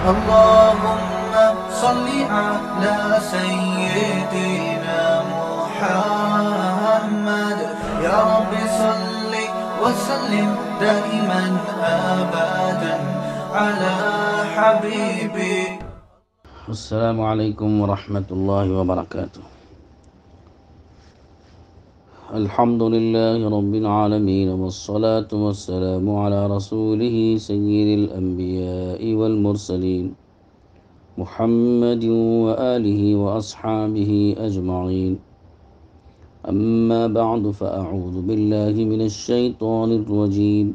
اللهم صل على سيدنا محمد يا رب صل وسلم دائما أبدا على حبيبي. السلام عليكم ورحمة الله وبركاته. الحمد لله رب العالمين، والصلاة والسلام على رسوله سيد الأنبياء والمرسلين محمد وآله وأصحابه أجمعين. أما بعد، فأعوذ بالله من الشيطان الرجيم.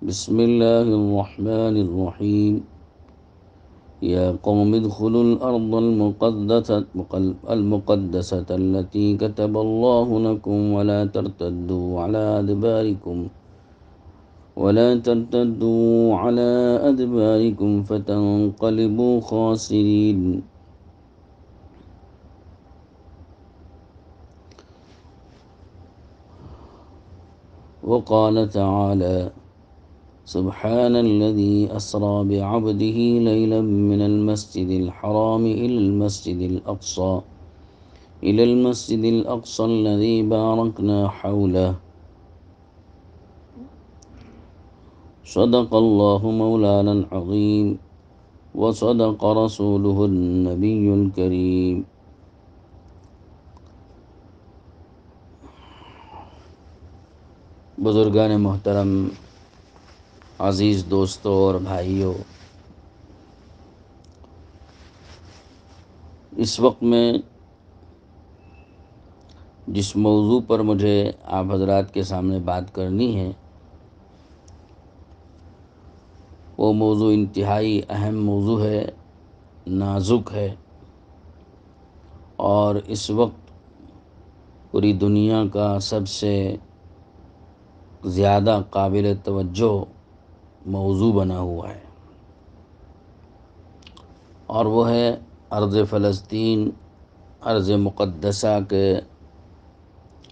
بسم الله الرحمن الرحيم. يا قوم ادخلوا الأرض المقدسة التي كتب الله لكم ولا ترتدوا على أدباركم فتنقلبوا خاسرين. وقال تعالى: سبحان الذي أسرى بعبده ليلا من المسجد الحرام إلى المسجد الأقصى الذي باركنا حوله. صدق الله مولانا العظيم، وصدق رسوله النبي الكريم. بزرگان محترم، عزیز دوستوں اور بھائیوں، اس وقت میں جس موضوع پر مجھے آپ حضرات کے سامنے بات کرنی ہے، وہ موضوع انتہائی اہم موضوع ہے، نازک ہے، اور اس وقت پوری دنیا کا سب سے زیادہ قابل توجہ موضوع بنا ہوا ہے، اور وہ ہے ارض فلسطین، ارض مقدسہ کے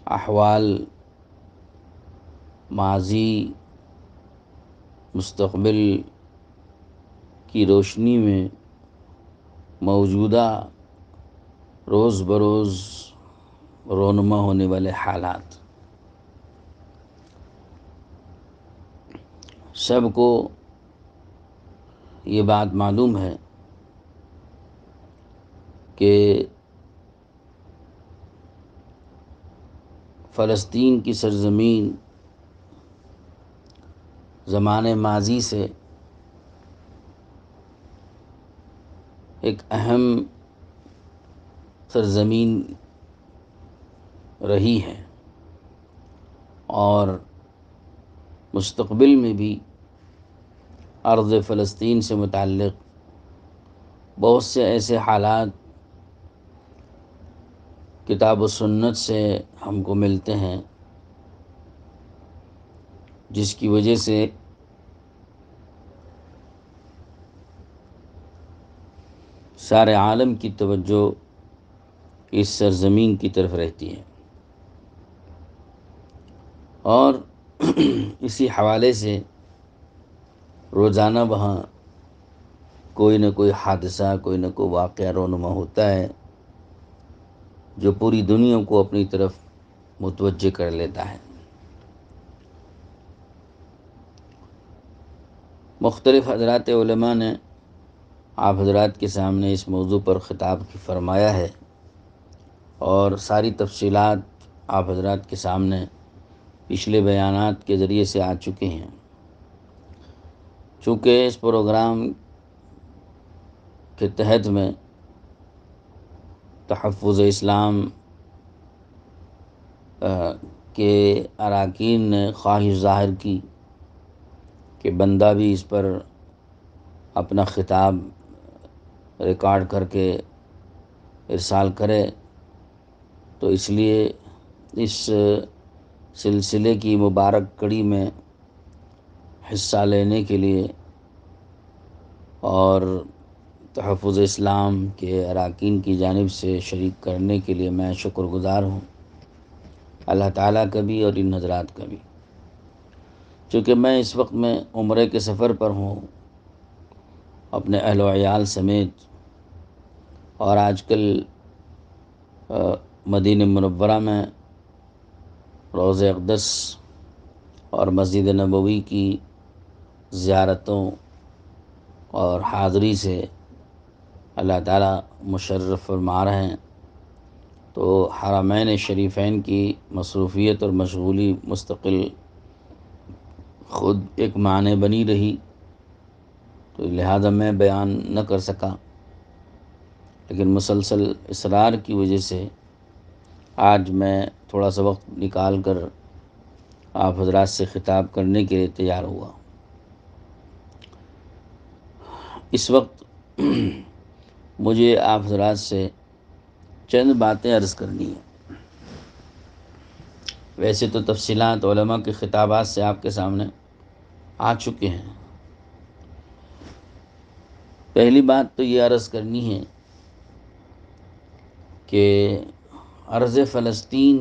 احوال، ماضی مستقبل کی روشنی میں موجودہ روز بروز رونما ہونے والے حالات۔ سب کو یہ بات معلوم ہے کہ فلسطین کی سرزمین زمانے ماضی سے ایک اہم سرزمین رہی ہے، اور مستقبل میں بھی ارض فلسطین سے متعلق بہت سے ایسے حالات کتاب و سنت سے ہم کو ملتے ہیں، جس کی وجہ سے سارے عالم کی توجہ اس سرزمین کی طرف رہتی ہے، اور اسی حوالے سے روزانہ وہاں کوئی نہ کوئی حادثہ، کوئی نہ کوئی واقعہ رونما ہوتا ہے جو پوری دنیا کو اپنی طرف متوجہ کر لیتا ہے۔ مختلف حضرات علماء نے آپ حضرات کے سامنے اس موضوع پر خطاب فرمایا ہے، اور ساری تفصیلات آپ حضرات کے سامنے پچھلے بیانات کے ذریعے سے آ چکے ہیں۔ چونکہ اس پروگرام کے تحت میں تحفظ اسلام کے اراکین نے خواہش ظاہر کی کہ بندہ بھی اس پر اپنا خطاب ریکارڈ کر کے ارسال کرے، تو اس لیے اس سلسلے کی مبارک کڑی میں حصہ لینے کے لیے اور تحفظ اسلام کے اراکین کی جانب سے شریک کرنے کے لیے میں شکر گزار ہوں، اللہ تعالیٰ کا بھی اور ان حضرات کا بھی۔ چونکہ میں اس وقت میں عمرے کے سفر پر ہوں، اپنے اہل و عیال سمیت، اور آج کل مدینہ منورہ میں روضہ اقدس اور مسجد نبوی کی زیارتوں اور حاضری سے اللہ تعالیٰ مشرف فرما رہے ہیں، تو حرمین شریفین کی مصروفیت اور مشغولی مستقل خود ایک معنی بنی رہی، تو لہذا میں بیان نہ کر سکا، لیکن مسلسل اصرار کی وجہ سے آج میں تھوڑا سا وقت نکال کر آپ حضرات سے خطاب کرنے کے لیے تیار ہوا۔ اس وقت مجھے آپ حضرات سے چند باتیں عرض کرنی ہیں۔ ویسے تو تفصیلات علماء کے خطابات سے آپ کے سامنے آ چکے ہیں۔ پہلی بات تو یہ عرض کرنی ہے کہ ارض فلسطین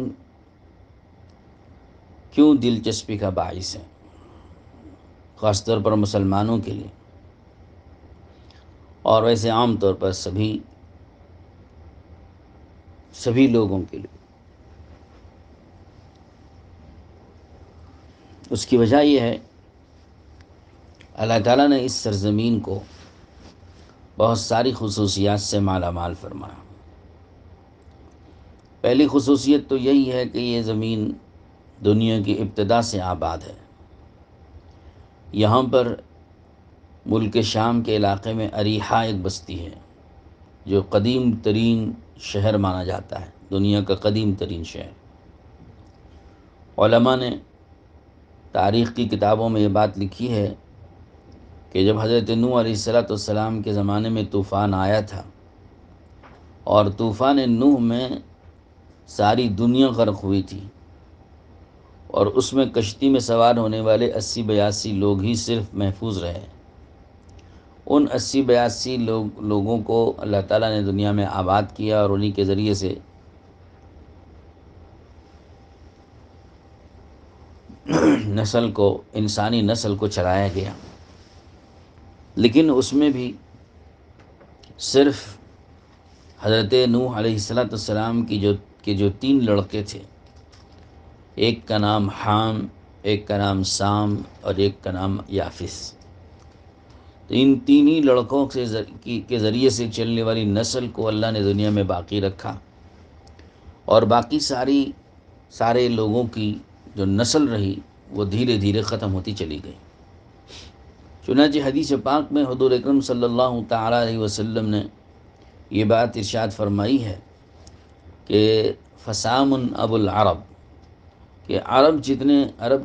کیوں دلچسپی کا باعث ہے، خاص طور پر مسلمانوں کے لیے، اور ویسے عام طور پر سبھی لوگوں کے لیے۔ اس کی وجہ یہ ہے، اللہ تعالیٰ نے اس سرزمین کو بہت ساری خصوصیات سے مالا مال فرمایا۔ پہلی خصوصیت تو یہی ہے کہ یہ زمین دنیا کی ابتدا سے آباد ہے۔ یہاں پر ملک شام کے علاقے میں اریحا ایک بستی ہے جو قدیم ترین شہر مانا جاتا ہے، دنیا کا قدیم ترین شہر۔ علماء نے تاریخ کی کتابوں میں یہ بات لکھی ہے کہ جب حضرت نوح علیہ السلام کے زمانے میں طوفان آیا تھا، اور طوفان نوح میں ساری دنیا غرق ہوئی تھی، اور اس میں کشتی میں سوار ہونے والے 80-82 لوگ ہی صرف محفوظ رہے۔ ان 80-82 لوگوں کو اللہ تعالیٰ نے دنیا میں آباد کیا، اور انہی کے ذریعے سے انسانی نسل کو چلایا گیا۔ لیکن اس میں بھی صرف حضرت نوح علیہ السلام کے جو 3 لڑکے تھے، ایک کا نام حام، ایک کا نام سام، اور ایک کا نام یافس، تو ان 3 ہی لڑکوں کے ذریعے سے چلنے والی نسل کو اللہ نے دنیا میں باقی رکھا، اور باقی سارے لوگوں کی جو نسل رہی وہ دھیرے دھیرے ختم ہوتی چلی گئی۔ چنانچہ حدیث پاک میں حضور اکرم صلی اللہ تعالی علیہ وسلم نے یہ بات ارشاد فرمائی ہے کہ فسام ابو العرب، کہ عرب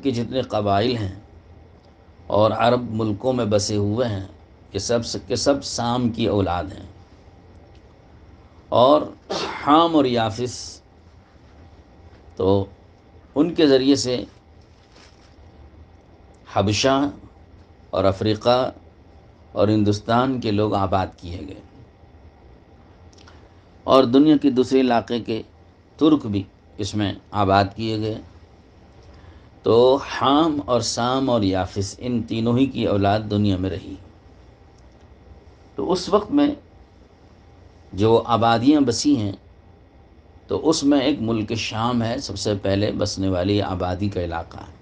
کے جتنے قبائل ہیں اور عرب ملکوں میں بسے ہوئے ہیں، کہ سب سام کی اولاد ہیں۔ اور حام اور یافس، تو ان کے ذریعے سے حبشہ اور افریقہ اور ہندوستان کے لوگ آباد کیے گئے، اور دنیا کے دوسرے علاقے کے ترک بھی اس میں آباد کیے گئے۔ تو حام اور سام اور یافس، ان تینوں ہی کی اولاد دنیا میں رہی۔ تو اس وقت میں جو آبادیاں بسی ہیں، تو اس میں ایک ملک شام ہے، سب سے پہلے بسنے والی آبادی کا علاقہ ہے۔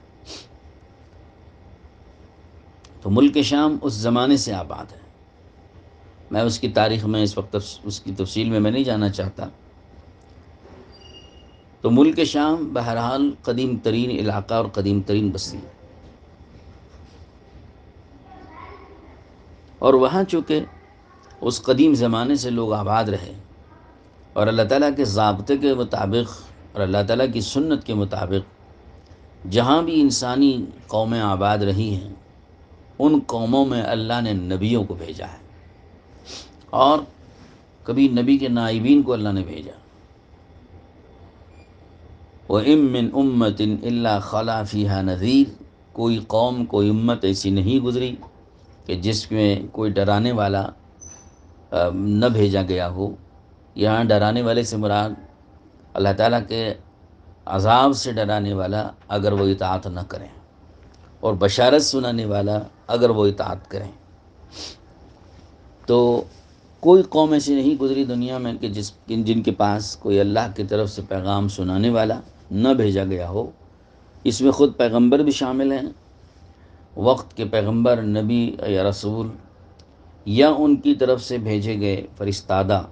تو ملک شام اس زمانے سے آباد ہے۔ میں اس کی تاریخ میں اس وقت اس کی تفصیل میں نہیں جانا چاہتا۔ تو ملک شام بہرحال قدیم ترین علاقہ اور قدیم ترین بستی ہے، اور وہاں چونکہ اس قدیم زمانے سے لوگ آباد رہے، اور اللہ تعالیٰ کے ضابطے کے مطابق اور اللہ تعالیٰ کی سنت کے مطابق جہاں بھی انسانی قومیں آباد رہی ہیں، ان قوموں میں اللہ نے نبیوں کو بھیجا ہے، اور کبھی نبی کے نائبین کو اللہ نے بھیجا۔ وَإِن مِّنْ أُمَّةٍ إِلَّا خَلَا فِيهَا نَذِيرٌ، کوئی قوم، کوئی امت ایسی نہیں گزری کہ جس میں کوئی ڈرانے والا نہ بھیجا گیا ہو۔ یہاں ڈرانے والے سے مراد اللہ تعالیٰ کے عذاب سے ڈرانے والا اگر وہ اطاعت نہ کریں، اور بشارت سنانے والا اگر وہ اطاعت کریں۔ تو کوئی قوم ایسی نہیں گزری دنیا میں کہ جن کے پاس کوئی اللہ کی طرف سے پیغام سنانے والا نہ بھیجا گیا ہو۔ اس میں خود پیغمبر بھی شامل ہیں، وقت کے پیغمبر، نبی یا رسول، یا ان کی طرف سے بھیجے گئے فرستادہ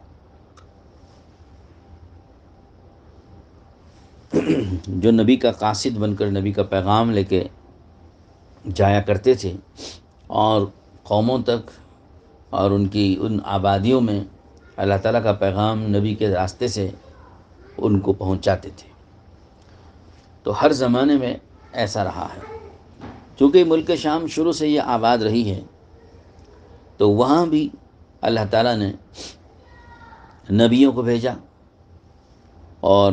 جو نبی کا قاصد بن کر نبی کا پیغام لے کے جایا کرتے تھے اور قوموں تک اور ان آبادیوں میں اللہ تعالیٰ کا پیغام نبی کے راستے سے ان کو پہنچاتے تھے۔ تو ہر زمانے میں ایسا رہا ہے۔ چونکہ ملک شام شروع سے یہ آباد رہی ہے، تو وہاں بھی اللہ تعالیٰ نے نبیوں کو بھیجا، اور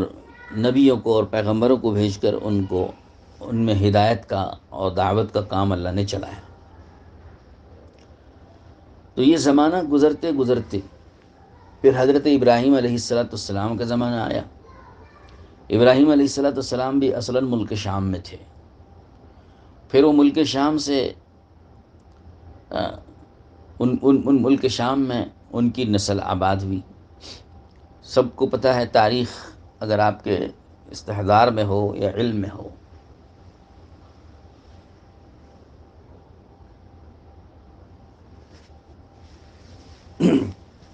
نبیوں کو اور پیغمبروں کو بھیج کر ان میں ہدایت کا اور دعوت کا کام اللہ نے چلایا۔ تو یہ زمانہ گزرتے گزرتے پھر حضرت ابراہیم علیہ السلام کا زمانہ آیا۔ ابراہیم علیہ السلام بھی اصلاً ملک شام میں تھے۔ پھر وہ ملک شام سے ان ملک شام میں ان کی نسل آباد ہوئی۔ سب کو پتہ ہے، تاریخ اگر آپ کے استحضار میں ہو یا علم میں ہو،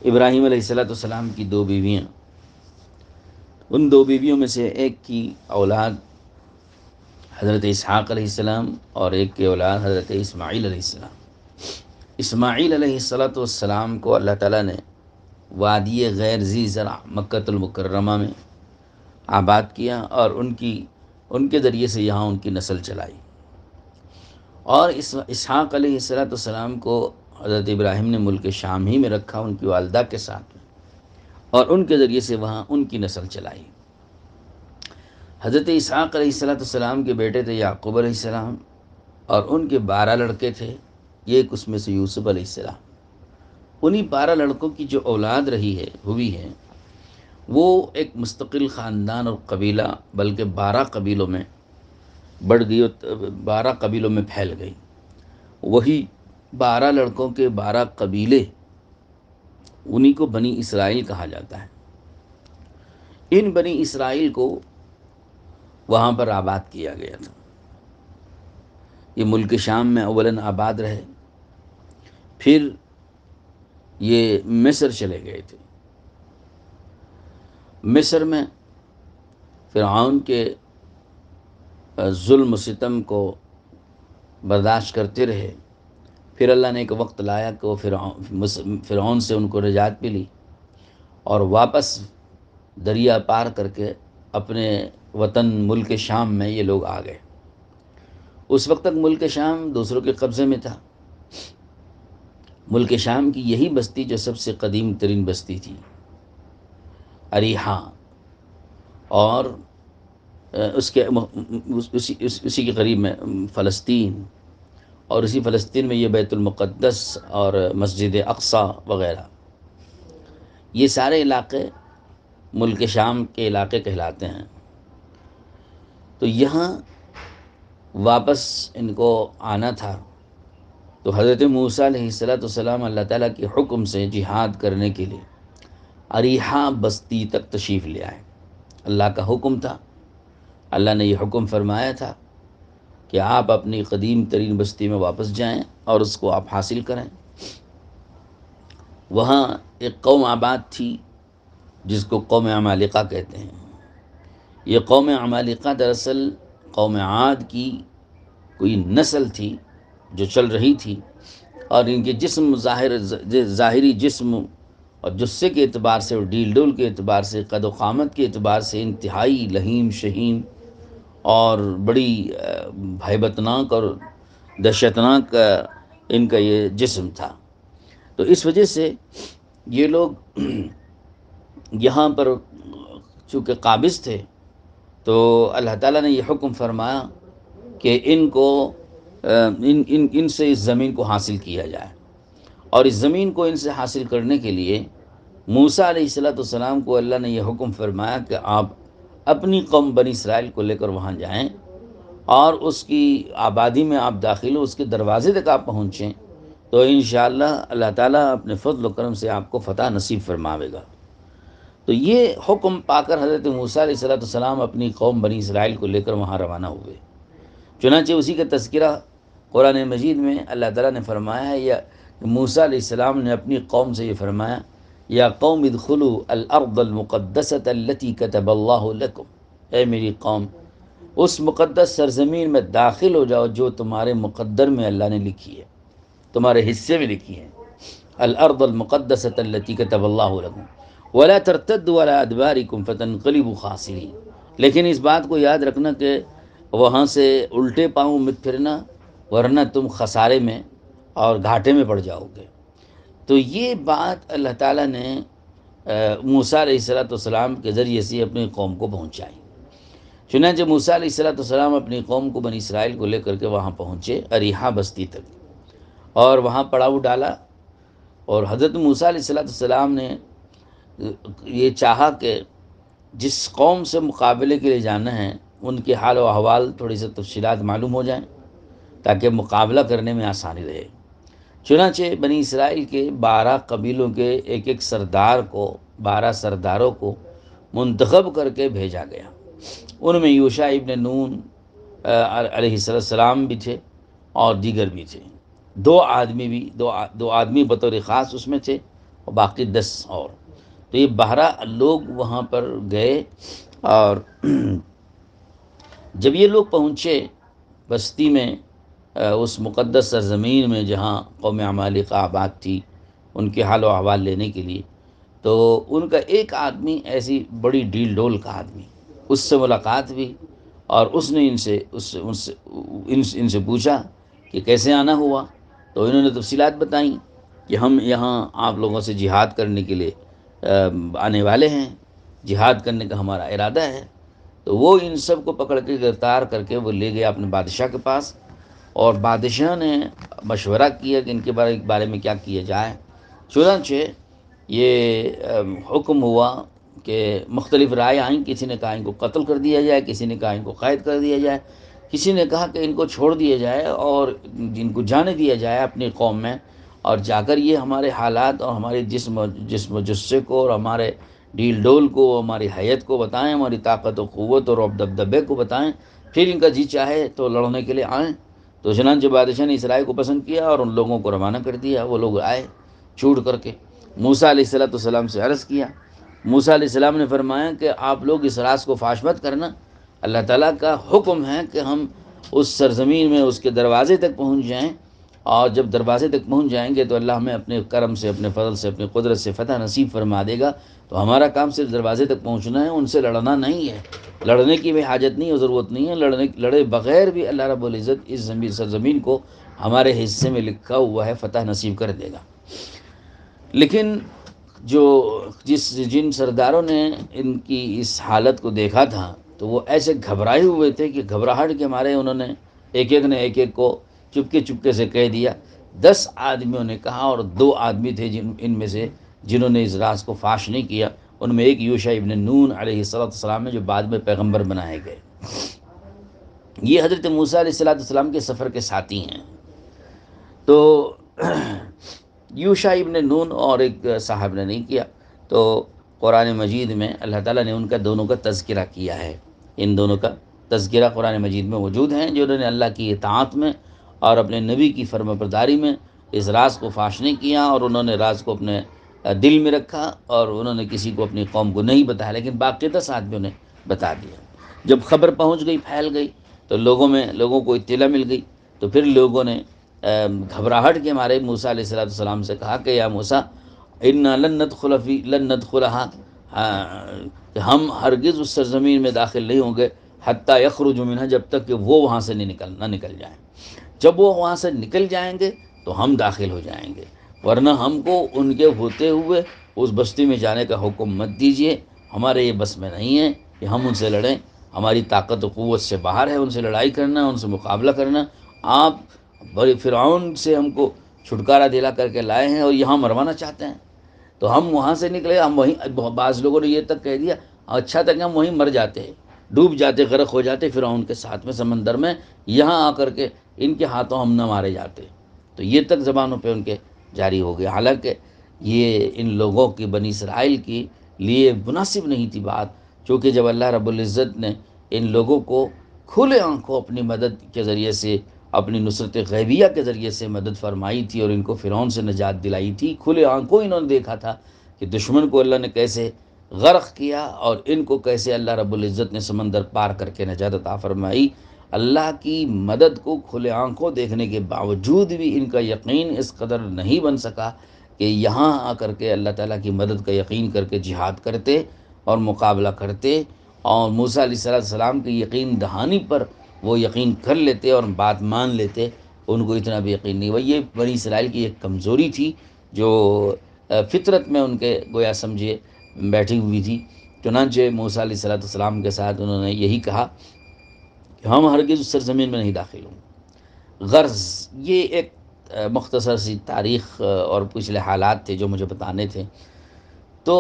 ابراہیم علیہ السلام کی 2 بیویاں، ان 2 بیویوں میں سے ایک کی اولاد حضرت اسحاق علیہ السلام اور ایک کی اولاد حضرت اسماعیل علیہ السلام۔ اسماعیل علیہ السلام کو اللہ تعالیٰ نے وادی غیر ذی زرع مکۃ المکرمہ میں آباد کیا، اور ان کے ذریعے سے یہاں ان کی نسل چلائی۔ اور اسحاق علیہ السلام کو حضرت ابراہیم نے ملک شام ہی میں رکھا ان کی والدہ کے ساتھ، اور ان کے ذریعے سے وہاں ان کی نسل چلائی۔ حضرت اسحاق علیہ السلام کے بیٹے تھے یعقوب علیہ السلام، اور ان کے 12 لڑکے تھے، ایک اس میں سے یوسف علیہ السلام۔ انہی 12 لڑکوں کی جو اولاد ہوئی ہے وہ ایک مستقل خاندان اور قبیلہ، بلکہ 12 قبیلوں میں بڑھ گئی، 12 قبیلوں میں پھیل گئی۔ وہی 12 لڑکوں کے 12 قبیلے، انہی کو بنی اسرائیل کہا جاتا ہے۔ ان بنی اسرائیل کو وہاں پر آباد کیا گیا تھا۔ یہ ملک شام میں اولاً آباد رہے، پھر یہ مصر چلے گئے تھے۔ مصر میں فرعون کے ظلم و ستم کو برداشت کرتے رہے۔ پھر اللہ نے ایک وقت لایا کہ وہ فرعون سے ان کو نجات ملی، اور واپس دریا پار کر کے اپنے وطن ملک شام میں یہ لوگ آ گئے۔ اس وقت تک ملک شام دوسروں کے قبضے میں تھا۔ ملک شام کی یہی بستی جو سب سے قدیم ترین بستی تھی، اریحا، اور اسی کے قریب میں فلسطین، اور اسی فلسطین میں یہ بیت المقدس اور مسجد اقصی وغیرہ، یہ سارے علاقے ملک شام کے علاقے کہلاتے ہیں۔ تو یہاں واپس ان کو آنا تھا، تو حضرت موسیٰ علیہ السلام اللہ تعالیٰ کے حکم سے جہاد کرنے کے لیے اریحا بستی تک تشریف لے آئے۔ اللہ کا حکم تھا، اللہ نے یہ حکم فرمایا تھا کہ آپ اپنی قدیم ترین بستی میں واپس جائیں اور اس کو آپ حاصل کریں۔ وہاں ایک قوم آباد تھی جس کو قوم عمالقہ کہتے ہیں۔ یہ قوم عمالقہ دراصل قوم عاد کی کوئی نسل تھی جو چل رہی تھی، اور ان کے ظاہری جسم اور جثے کے اعتبار سے اور ڈیل ڈول کے اعتبار سے، قد و قامت کے اعتبار سے انتہائی لہیم شہین اور بڑی ہیبتناک اور دہشتناک ان کا یہ جسم تھا۔ تو اس وجہ سے یہ لوگ یہاں پر چونکہ قابض تھے، تو اللہ تعالیٰ نے یہ حکم فرمایا کہ ان کو ان سے اس زمین کو حاصل کیا جائے، اور اس زمین کو ان سے حاصل کرنے کے لیے موسیٰ علیہ السلام کو اللہ نے یہ حکم فرمایا کہ آپ اپنی قوم بنی اسرائیل کو لے کر وہاں جائیں، اور اس کی آبادی میں آپ داخل ہو، اس کے دروازے تک آپ پہنچیں، تو انشاءاللہ اللہ تعالیٰ اپنے فضل و کرم سے آپ کو فتح نصیب فرماوے گا۔ تو یہ حکم پا کر حضرت موسیٰ علیہ السلام اپنی قوم بنی اسرائیل کو لے کر وہاں روانہ ہوئے۔ چنانچہ اسی کا تذکرہ قرآن مجید میں اللہ تعالیٰ نے فرمایا ہے، یا موسیٰ علیہ السلام نے اپنی قوم سے یہ فرمایا، یا قوم ادخلوا الارض المقدسۃ التی کتب اللہ لکم، اے میری قوم اس مقدس سرزمین میں داخل ہو جاؤ جو تمہارے مقدر میں اللہ نے لکھی ہے، تمہارے حصے میں لکھی ہے، الارض المقدسۃ التی کتب اللہ لکم ولا ترتدوا علی ادبارکم فتنقلبوا خاسرین۔ لیکن اس بات کو یاد رکھنا کہ وہاں سے الٹے پاؤں مت پھرنا، ورنہ تم خسارے میں اور گھاٹے میں پڑ جاؤ گے۔ تو یہ بات اللہ تعالیٰ نے موسیٰ علیہ السلام کے ذریعے سے اپنی قوم کو پہنچائی۔ چنانچہ موسیٰ علیہ السلام اپنی قوم کو بنی اسرائیل کو لے کر کے وہاں پہنچے اریحا بستی تک، اور وہاں پڑاؤ ڈالا، اور حضرت موسیٰ علیہ السلام نے یہ چاہا کہ جس قوم سے مقابلے کے لیے جانا ہے ان کے حال و احوال تھوڑی سی تفصیلات معلوم ہو جائیں تاکہ مقابلہ کرنے میں آسانی رہے۔ چنانچہ بنی اسرائیل کے 12 قبیلوں کے ایک ایک سردار کو، 12 سرداروں کو منتخب کر کے بھیجا گیا۔ ان میں یوشع ابن نون علیہ السلام بھی تھے اور دیگر بھی تھے، دو آدمی بطور خاص اس میں تھے اور باقی 10 اور۔ تو یہ 12 لوگ وہاں پر گئے، اور جب یہ لوگ پہنچے بستی میں، اس مقدس سرزمین میں جہاں قوم عمالقہ آباد تھی، ان کے حال و احوال لینے کے لیے، تو ان کا ایک آدمی ایسی بڑی ڈیل ڈول کا آدمی، اس سے ملاقات ہوئی، اور اس نے ان سے پوچھا کہ کیسے آنا ہوا۔ تو انہوں نے تفصیلات بتائیں کہ ہم یہاں آپ لوگوں سے جہاد کرنے کے لیے آنے والے ہیں، جہاد کرنے کا ہمارا ارادہ ہے۔ تو وہ ان سب کو پکڑ کے گرفتار کر کے وہ لے گیا اپنے بادشاہ کے پاس، اور بادشاہ نے مشورہ کیا کہ ان کے بارے میں کیا کیا جائے۔ چنانچہ یہ حکم ہوا کہ مختلف رائے آئیں، کسی نے کہا ان کو قتل کر دیا جائے، کسی نے کہا ان کو قید کر دیا جائے، کسی نے کہا کہ ان کو چھوڑ دیا جائے اور ان کو جانے دیا جائے اپنی قوم میں، اور جا کر یہ ہمارے حالات اور ہمارے جسم و جثے کو اور ہمارے ڈیل ڈول کو، ہماری حیت کو بتائیں، ہماری طاقت و قوت اور دبدبے کو بتائیں، پھر ان کا جی چاہے تو لڑنے کے لیے آئیں۔ تو چنانچہ بادشاہ نے اس رائے کو پسند کیا اور ان لوگوں کو روانہ کر دیا۔ وہ لوگ آئے چھوٹ کر کے، موسیٰ علیہ السلام سے عرض کیا۔ موسیٰ علیہ السلام نے فرمایا کہ آپ لوگ اس راز کو فاش مت کرنا، اللہ تعالیٰ کا حکم ہے کہ ہم اس سرزمین میں اس کے دروازے تک پہنچ جائیں، اور جب دروازے تک پہنچ جائیں گے تو اللہ ہمیں اپنے کرم سے، اپنے فضل سے، اپنی قدرت سے فتح نصیب فرما دے گا۔ تو ہمارا کام صرف دروازے تک پہنچنا ہے، ان سے لڑنا نہیں ہے، لڑنے کی بھی حاجت نہیں ہے، ضرورت نہیں ہے، لڑے بغیر بھی اللہ رب العزت اس سرزمین کو ہمارے حصے میں لکھا ہوا ہے فتح نصیب کر دے گا۔ لیکن جن سرداروں نے ان کی اس حالت کو دیکھا تھا تو وہ ایسے گھبرائے ہوئے تھے کہ گھبراہٹ کے مارے انہوں نے ایک ایک کو چپکے سے کہہ دیا۔ 10 آدمیوں نے کہا، اور 2 آدمی تھے ان میں سے جنہوں نے اس راز کو فاش نہیں کیا۔ ان میں ایک یوشع ابن نون علیہ السلام ہے جو بعد میں پیغمبر بنائے گئے۔ یہ حضرت موسیٰ علیہ السلام کے سفر کے ساتھی ہیں۔ تو یوشع ابن نون اور ایک صاحب نے نہیں کیا، تو قرآن مجید میں اللہ تعالیٰ نے ان کا دونوں کا تذکرہ کیا ہے۔ ان دونوں کا تذکرہ قرآن مجید میں موجود ہیں، جنہوں نے اللہ کی اطاعت میں اور اپنے نبی کی فرما برداری میں اس راز کو فاش نہیں کیا، اور انہوں نے راز کو اپنے دل میں رکھا، اور انہوں نے کسی کو اپنی قوم کو نہیں بتایا، لیکن باقی 10 آدمیوں نے بتا دیا۔ جب خبر پہنچ گئی، پھیل گئی، تو لوگوں کو اطلاع مل گئی، تو پھر لوگوں نے گھبراہٹ کے مارے موسیٰ علیہ السلام سے کہا کہ یا موسیٰ انا لن ندخلها، کہ ہم ہرگز اس سرزمین میں داخل نہیں ہوں گے حتی یخرج منها، جب تک کہ وہ وہاں سے نہ نکل جائیں۔ جب وہ وہاں سے نکل جائیں گے تو ہم داخل ہو جائیں گے، ورنہ ہم کو ان کے ہوتے ہوئے اس بستی میں جانے کا حکم مت دیجیے، ہمارے یہ بس میں نہیں ہے کہ ہم ان سے لڑیں، ہماری طاقت و قوت سے باہر ہے ان سے لڑائی کرنا، ان سے مقابلہ کرنا۔ آپ بڑے فرعون سے ہم کو چھٹکارا دلا کر کے لائے ہیں اور یہاں مروانا چاہتے ہیں، تو ہم وہاں سے نکلے، ہم وہیں، بعض لوگوں نے یہ تک کہہ دیا اچھا تک ہم وہیں مر جاتے، ڈوب جاتے، غرق ہو جاتے فرعون کے ساتھ میں سمندر میں، یہاں آ کر کے ان کے ہاتھوں ہم نہ مارے جاتے۔ تو یہ تک زبانوں پہ ان کے جاری ہو گیا، حالانکہ یہ ان لوگوں کی بنی اسرائیل کی لیے مناسب نہیں تھی بات، چونکہ جب اللہ رب العزت نے ان لوگوں کو کھلے آنکھوں اپنی مدد کے ذریعے سے، اپنی نصرت غیبیہ کے ذریعے سے مدد فرمائی تھی اور ان کو فرعون سے نجات دلائی تھی، کھلے آنکھوں انہوں نے دیکھا تھا کہ دشمن کو اللہ نے کیسے غرق کیا اور ان کو کیسے اللہ رب العزت نے سمندر پار کر کے نجات عطا فرمائی۔ اللہ کی مدد کو کھلے آنکھوں دیکھنے کے باوجود بھی ان کا یقین اس قدر نہیں بن سکا کہ یہاں آ کر کے اللہ تعالیٰ کی مدد کا یقین کر کے جہاد کرتے اور مقابلہ کرتے، اور موسیٰ علیہ السلام کی یقین دہانی پر وہ یقین کر لیتے اور بات مان لیتے۔ ان کو اتنا بھی یقین نہیں ہوا۔ یہ بنی اسرائیل کی ایک کمزوری تھی جو فطرت میں ان کے گویا سمجھے بیٹھی ہوئی تھی۔ چنانچہ موسیٰ علیہ السلام کے ساتھ انہوں نے یہی کہا کہ ہم ہرگز اس سرزمین میں نہیں داخل ہوں۔ غرض یہ ایک مختصر سی تاریخ اور پچھلے حالات تھے جو مجھے بتانے تھے۔ تو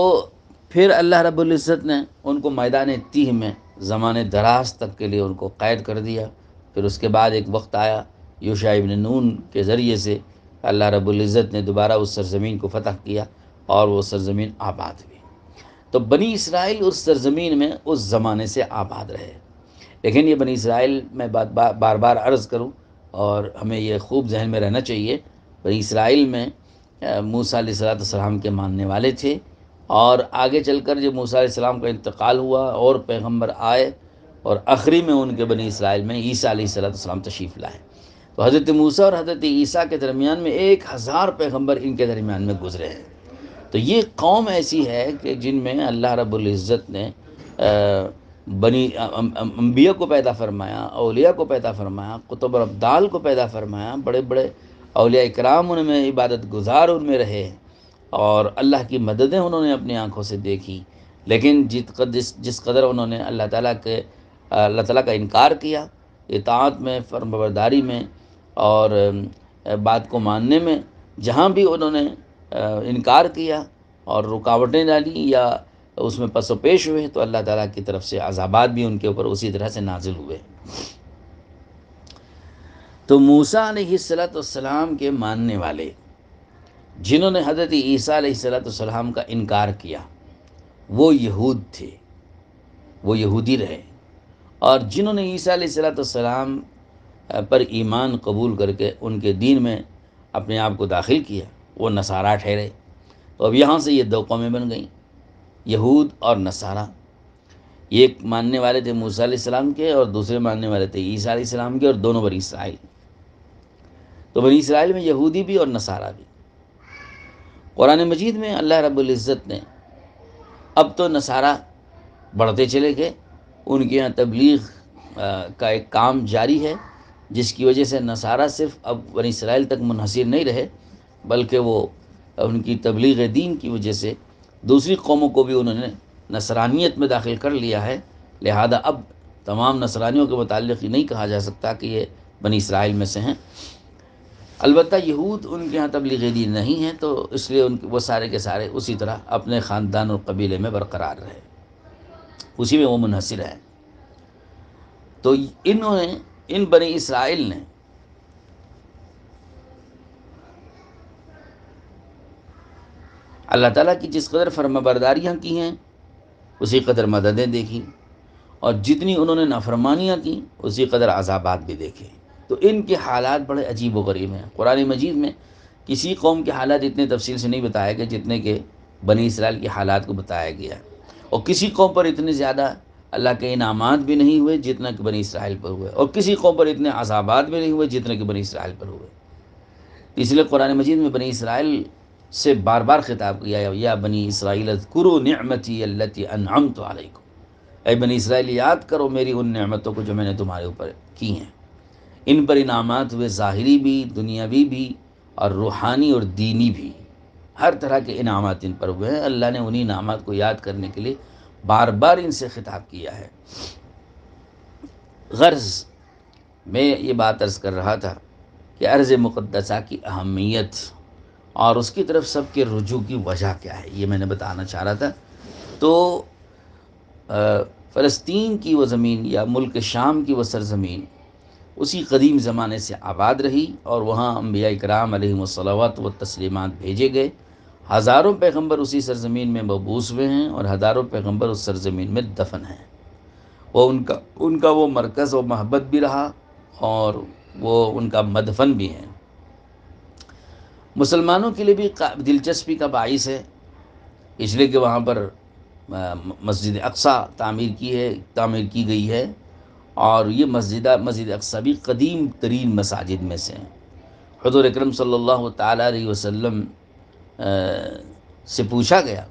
پھر اللہ رب العزت نے ان کو میدان تیہ میں زمانے دراز تک کے لیے ان کو قید کر دیا۔ پھر اس کے بعد ایک وقت آیا، یوشع ابن نون کے ذریعے سے اللہ رب العزت نے دوبارہ اس سرزمین کو فتح کیا اور وہ سرزمین آباد ہوئی۔ تو بنی اسرائیل اس سرزمین میں اس زمانے سے آباد رہے۔ لیکن یہ بنی اسرائیل میں بار بار عرض کروں اور ہمیں یہ خوب ذہن میں رہنا چاہیے، بنی اسرائیل میں موسیٰ علیہ السلام کے ماننے والے تھے، اور آگے چل کر جب موسیٰ علیہ السلام کا انتقال ہوا اور پیغمبر آئے، اور آخری میں ان کے بنی اسرائیل میں عیسیٰ علیہ السلام تشریف لائے۔ تو حضرت موسیٰ اور حضرت عیسیٰ کے درمیان میں 1000 پیغمبر ان کے درمیان میں گزرے ہیں۔ تو یہ قوم ایسی ہے کہ جن میں اللہ رب العزت نے بنی انبیاء کو پیدا فرمایا، اولیاء کو پیدا فرمایا، قطب اور ابدال کو پیدا فرمایا، بڑے بڑے اولیاء اکرام ان میں عبادت گزار ان میں رہے، اور اللہ کی مددیں انہوں نے اپنی آنکھوں سے دیکھی۔ لیکن جس قدر انہوں نے اللہ تعالیٰ کا انکار کیا، اطاعت میں، فرمانبرداری میں اور بات کو ماننے میں، جہاں بھی انہوں نے انکار کیا اور رکاوٹیں ڈالی یا اس میں پس و پیش ہوئے، تو اللہ تعالیٰ کی طرف سے عذابات بھی ان کے اوپر اسی طرح سے نازل ہوئے۔ تو موسیٰ علیہ السلام کے ماننے والے جنہوں نے حضرت عیسیٰ علیہ السلام کا انکار کیا وہ یہود تھے، وہ یہودی رہے، اور جنہوں نے عیسیٰ علیہ السلام پر ایمان قبول کر کے ان کے دین میں اپنے آپ کو داخل کیا وہ نصارہ ٹھہرے۔ تو اب یہاں سے یہ دو قومیں بن گئیں، یہود اور نصارہ۔ ایک ماننے والے تھے موسیٰ علیہ السلام کے اور دوسرے ماننے والے تھے عیسیٰ علیہ السلام کے، اور دونوں بنی اسرائیل۔ تو بنی اسرائیل میں یہودی بھی اور نصارہ بھی۔ قرآن مجید میں اللہ رب العزت نے اب تو نصارہ بڑھتے چلے گئے، ان کے یہاں تبلیغ کا ایک کام جاری ہے، جس کی وجہ سے نصارہ صرف اب بنی اسرائیل تک منحصر نہیں رہے، بلکہ وہ ان کی تبلیغ دین کی وجہ سے دوسری قوموں کو بھی انہوں نے نصرانیت میں داخل کر لیا ہے۔ لہذا اب تمام نصرانیوں کے متعلق یہ نہیں کہا جا سکتا کہ یہ بنی اسرائیل میں سے ہیں۔ البتہ یہود ان کے ہاں تبلیغ دین نہیں ہے، تو اس لیے وہ سارے کے سارے اسی طرح اپنے خاندان اور قبیلے میں برقرار رہے، اسی میں وہ منحصر ہیں۔ تو ان بنی اسرائیل نے اللہ تعالیٰ کی جس قدر فرما برداریاں کی ہیں اسی قدر مددیں دیکھی، اور جتنی انہوں نے نافرمانیاں کی اسی قدر عذابات بھی دیکھے۔ تو ان کے حالات بڑے عجیب و غریب ہیں۔ قرآن مجید میں کسی قوم کے حالات اتنے تفصیل سے نہیں بتائے گئے جتنے کہ بنی اسرائیل کے حالات کو بتایا گیا، اور کسی قوم پر اتنے زیادہ اللہ کے انعامات بھی نہیں ہوئے جتنا کہ بنی اسرائیل پر ہوئے، اور کسی قوم پر اتنے عذابات بھی نہیں ہوئے جتنے کہ بنی اسرائیل پر ہوئے۔ اس لیے قرآن مجید میں بنی اسرائیل سے بار بار خطاب کیا ہے، یا بنی اسرائیل اذکروا نعمتی التی انعمت علیکم، اے بنی اسرائیل یاد کرو میری ان نعمتوں کو جو میں نے تمہارے اوپر کی ہیں۔ ان پر انعامات ہوئے، ظاہری بھی، دنیاوی بھی، اور روحانی اور دینی بھی، ہر طرح کے انعامات ان پر ہوئے ہیں۔ اللہ نے انہی انعامات کو یاد کرنے کے لیے بار بار ان سے خطاب کیا ہے۔ غرض میں یہ بات عرض کر رہا تھا کہ ارض مقدسہ کی اہمیت اور اس کی طرف سب کے رجوع کی وجہ کیا ہے، یہ میں نے بتانا چاہ رہا تھا۔ تو فلسطین کی وہ زمین یا ملک شام کی وہ سرزمین اسی قدیم زمانے سے آباد رہی، اور وہاں انبیاء کرام علیہم الصلوات و تسلیمات بھیجے گئے۔ ہزاروں پیغمبر اسی سرزمین میں مبعوث ہوئے ہیں، اور ہزاروں پیغمبر اس سرزمین میں دفن ہیں۔ وہ ان کا وہ مرکز و محبت بھی رہا، اور وہ ان کا مدفن بھی ہے۔ مسلمانوں کے لیے بھی دلچسپی کا باعث ہے، اس لیے کہ وہاں پر مسجد اقصیٰ تعمیر کی گئی ہے، اور یہ مسجد اقصیٰ بھی قدیم ترین مساجد میں سے ہیں۔ حضور اکرم صلی اللہ تعالیٰ علیہ وسلم سے پوچھا گیا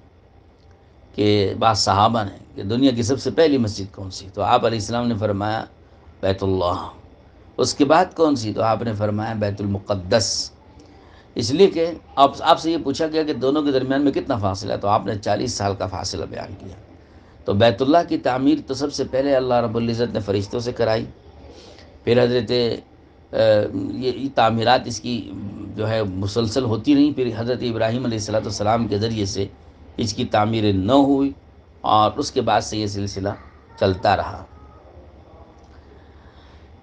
کہ بعض صحابہ نے کہ دنیا کی سب سے پہلی مسجد کون سی؟ تو آپ علیہ السلام نے فرمایا بیت اللہ۔ اس کے بعد کون سی؟ تو آپ نے فرمایا بیت المقدس۔ اس لیے کہ آپ سے یہ پوچھا گیا کہ دونوں کے درمیان میں کتنا فاصلہ ہے، تو آپ نے 40 سال کا فاصلہ بیان کیا۔ تو بیت اللہ کی تعمیر تو سب سے پہلے اللہ رب العزت نے فرشتوں سے کرائی، پھر حضرت یہ تعمیرات اس کی جو ہے مسلسل ہوتی رہیں، پھر حضرت ابراہیم علیہ السلام کے ذریعے سے اس کی تعمیر نو ہوئی، اور اس کے بعد سے یہ سلسلہ چلتا رہا۔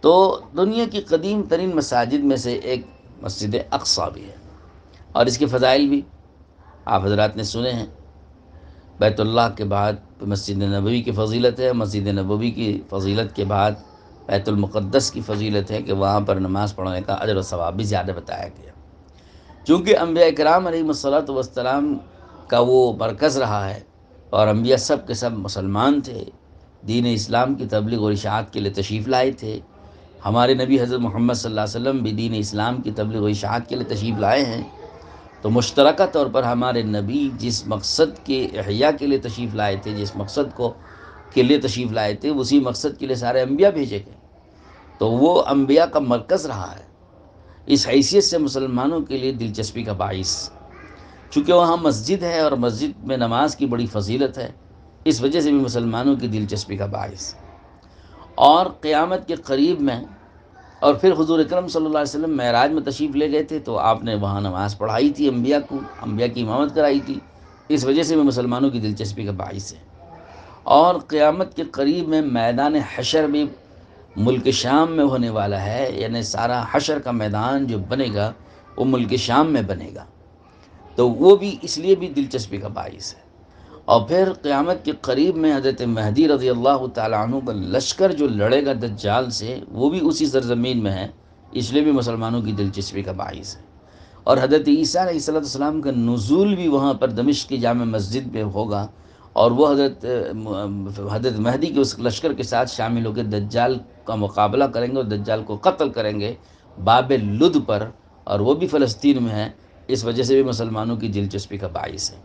تو دنیا کی قدیم ترین مساجد میں سے ایک مسجد اقصیٰ بھی ہے، اور اس کے فضائل بھی آپ حضرات نے سنے ہیں۔ بیت اللہ کے بعد مسجد نبوی کی فضیلت ہے، مسجد نبوی کی فضیلت کے بعد بیت المقدس کی فضیلت ہے کہ وہاں پر نماز پڑھنے کا اجر و ثواب بھی زیادہ بتایا گیا، چونکہ انبیاء کرام علیہ الصلوۃ والسلام کا وہ مرکز رہا ہے، اور انبیاء سب کے سب مسلمان تھے، دین اسلام کی تبلیغ اور اشاعت کے لیے تشریف لائے تھے۔ ہمارے نبی حضرت محمد صلی اللہ علیہ وسلم بھی دین اسلام کی تبلیغ و اشاعت کے لیے تشریف لائے ہیں۔ تو مشترکہ طور پر ہمارے نبی جس مقصد کے احیاء کے لیے تشریف لائے تھے، جس مقصد کے لیے تشریف لائے تھے، اسی مقصد کے لیے سارے انبیاء بھیجے گئے، تو وہ انبیاء کا مرکز رہا ہے۔ اس حیثیت سے مسلمانوں کے لیے دلچسپی کا باعث، چونکہ وہاں مسجد ہے اور مسجد میں نماز کی بڑی فضیلت ہے، اس وجہ سے بھی مسلمانوں کی دلچسپی کا باعث۔ اور قیامت کے قریب میں، اور پھر حضور اکرم صلی اللہ علیہ وسلم معراج میں تشریف لے گئے تھے، تو آپ نے وہاں نماز پڑھائی تھی، انبیاء کی امامت کرائی تھی، اس وجہ سے بھی مسلمانوں کی دلچسپی کا باعث ہے۔ اور قیامت کے قریب میں میدان حشر بھی ملک شام میں ہونے والا ہے، یعنی سارا حشر کا میدان جو بنے گا وہ ملک شام میں بنے گا، تو وہ بھی اس لیے بھی دلچسپی کا باعث ہے۔ اور پھر قیامت کے قریب میں حضرت مہدی رضی اللہ تعالیٰ عنہ کا لشکر جو لڑے گا دجال سے، وہ بھی اسی سرزمین میں ہے، اس لیے بھی مسلمانوں کی دلچسپی کا باعث ہے۔ اور حضرت عیسیٰ علیہ السلام کا نزول بھی وہاں پر دمشق کی جامع مسجد میں ہوگا، اور وہ حضرت مہدی کے اس لشکر کے ساتھ شامل ہو کے دجال کا مقابلہ کریں گے، اور دجال کو قتل کریں گے باب لد پر، اور وہ بھی فلسطین میں ہے، اس وجہ سے بھی مسلمانوں کی دلچسپی کا باعث ہے۔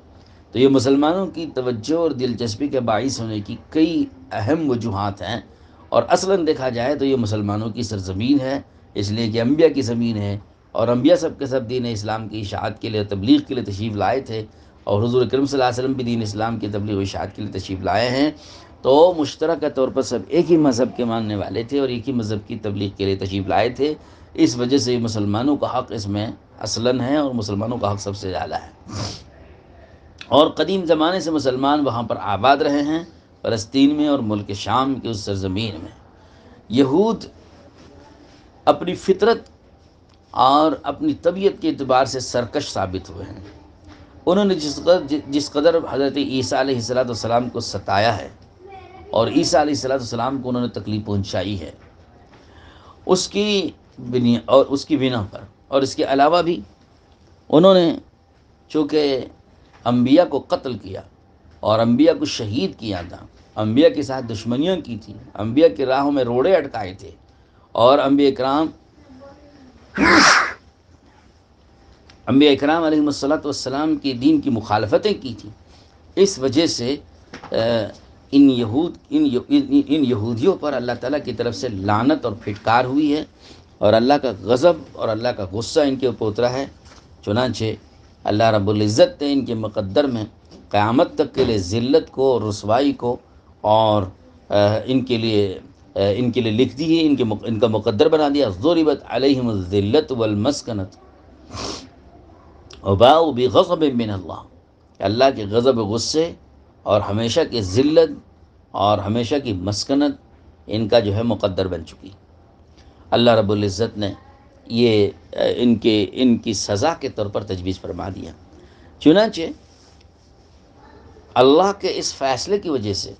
تو یہ مسلمانوں کی توجہ اور دلچسپی کے باعث ہونے کی کئی اہم وجوہات ہیں، اور اصلاً دیکھا جائے تو یہ مسلمانوں کی سرزمین ہے، اس لیے کہ انبیاء کی زمین ہے، اور انبیاء سب کے سب دین اسلام کی اشاعت کے لیے تبلیغ کے لیے تشریف لائے تھے، اور حضور اکرم صلی اللہ علیہ وسلم بھی دین اسلام کی تبلیغ و اشاعت کے لیے تشریف لائے ہیں، تو مشترکہ طور پر سب ایک ہی مذہب کے ماننے والے تھے، اور ایک ہی مذہب کی تبلیغ کے لیے تشریف لائے تھے، اس وجہ سے مسلمانوں کا حق اس میں اصلاً ہے، اور مسلمانوں کا حق سب سے زیادہ ہے۔ اور قدیم زمانے سے مسلمان وہاں پر آباد رہے ہیں، فلسطین میں اور ملک شام کی اس سرزمین میں۔ یہود اپنی فطرت اور اپنی طبیعت کے اعتبار سے سرکش ثابت ہوئے ہیں۔ انہوں نے جس قدر حضرت عیسیٰ علیہ السلام کو ستایا ہے، اور عیسیٰ علیہ السلام کو انہوں نے تکلیف پہنچائی ہے، اس کی بنا پر، اور اس کے علاوہ بھی انہوں نے چونکہ انبیاء کو قتل کیا، اور انبیاء کو شہید کیا تھا، انبیاء کے ساتھ دشمنیاں کی تھی، انبیاء کے راہوں میں روڑے اٹکائے تھے، اور انبیاء اکرام علیہ السلام کی دین کی مخالفتیں کی تھیں، اس وجہ سے ان یہودیوں پر اللہ تعالیٰ کی طرف سے لعنت اور پھٹکار ہوئی ہے، اور اللہ کا غضب اور اللہ کا غصہ ان کے اوپر اترا ہے۔ چنانچہ اللہ رب العزت نے ان کے مقدر میں قیامت تک کے لیے ذلت کو اور رسوائی کو، اور ان کے لیے لکھ دی ہے، ان کا مقدر بنا دیا۔ ضربت علیہم الذلت والمسکنت وباؤوا بغضب من اللہ، اللہ کے غضب و غصے اور ہمیشہ کی ذلت اور ہمیشہ کی مسکنت ان کا جو ہے مقدر بن چکی۔ اللہ رب العزت نے یہ ان کی سزا کے طور پر تجویز فرما دیا۔ چنانچہ اللہ کے اس فیصلے کی وجہ سے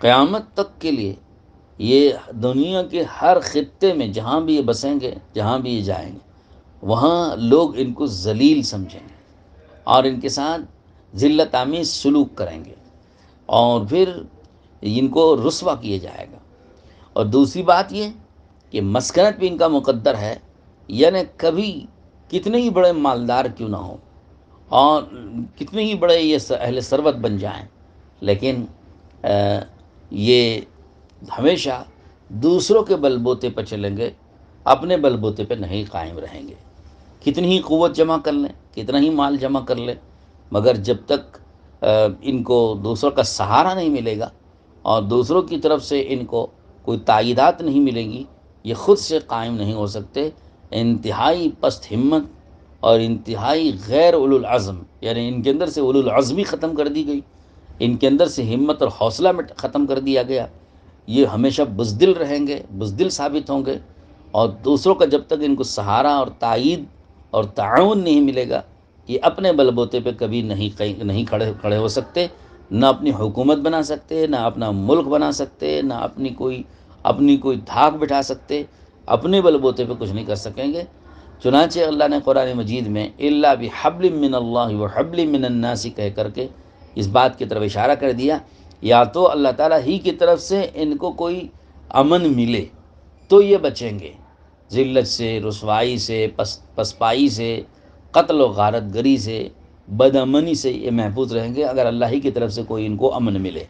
قیامت تک کے لیے یہ دنیا کے ہر خطے میں جہاں بھی یہ بسیں گے، جہاں بھی یہ جائیں گے، وہاں لوگ ان کو ذلیل سمجھیں گے اور ان کے ساتھ ذلت آمیز سلوک کریں گے اور پھر ان کو رسوا کیا جائے گا۔ اور دوسری بات یہ کہ مسکنت بھی ان کا مقدر ہے، یعنی کبھی کتنے ہی بڑے مالدار کیوں نہ ہوں اور کتنے ہی بڑے یہ اہل ثروت بن جائیں، لیکن یہ ہمیشہ دوسروں کے بل بوتے پہ چلیں گے، اپنے بل بوتے پہ نہیں قائم رہیں گے۔ کتنی ہی قوت جمع کر لیں، کتنا ہی مال جمع کر لیں، مگر جب تک ان کو دوسروں کا سہارا نہیں ملے گا اور دوسروں کی طرف سے ان کو کوئی تائیدات نہیں ملیں گی، یہ خود سے قائم نہیں ہو سکتے۔ انتہائی پست ہمت اور انتہائی غیر اولو العزم، یعنی ان کے اندر سے اولو العزمی ختم کر دی گئی، ان کے اندر سے ہمت اور حوصلہ ختم کر دیا گیا۔ یہ ہمیشہ بزدل رہیں گے، بزدل ثابت ہوں گے اور دوسروں کا جب تک ان کو سہارا اور تائید اور تعاون نہیں ملے گا، یہ اپنے بل بوتے پہ کبھی نہیں کھڑے ہو سکتے، نہ اپنی حکومت بنا سکتے، نہ اپنا ملک بنا سکتے، نہ اپنی کوئی دھاک بٹھا سکتے، اپنے بل بوتے پہ کچھ نہیں کر سکیں گے۔ چنانچہ اللہ نے قرآن مجید میں الا بحبل من اللہ وحبل من الناس کہہ کر کے اس بات کی طرف اشارہ کر دیا، یا تو اللہ تعالیٰ ہی کی طرف سے ان کو کوئی امن ملے تو یہ بچیں گے، ذلت سے، رسوائی سے، پسپائی سے، قتل و غارت گری سے، بد امنی سے یہ محفوظ رہیں گے اگر اللہ ہی کی طرف سے کوئی ان کو امن ملے۔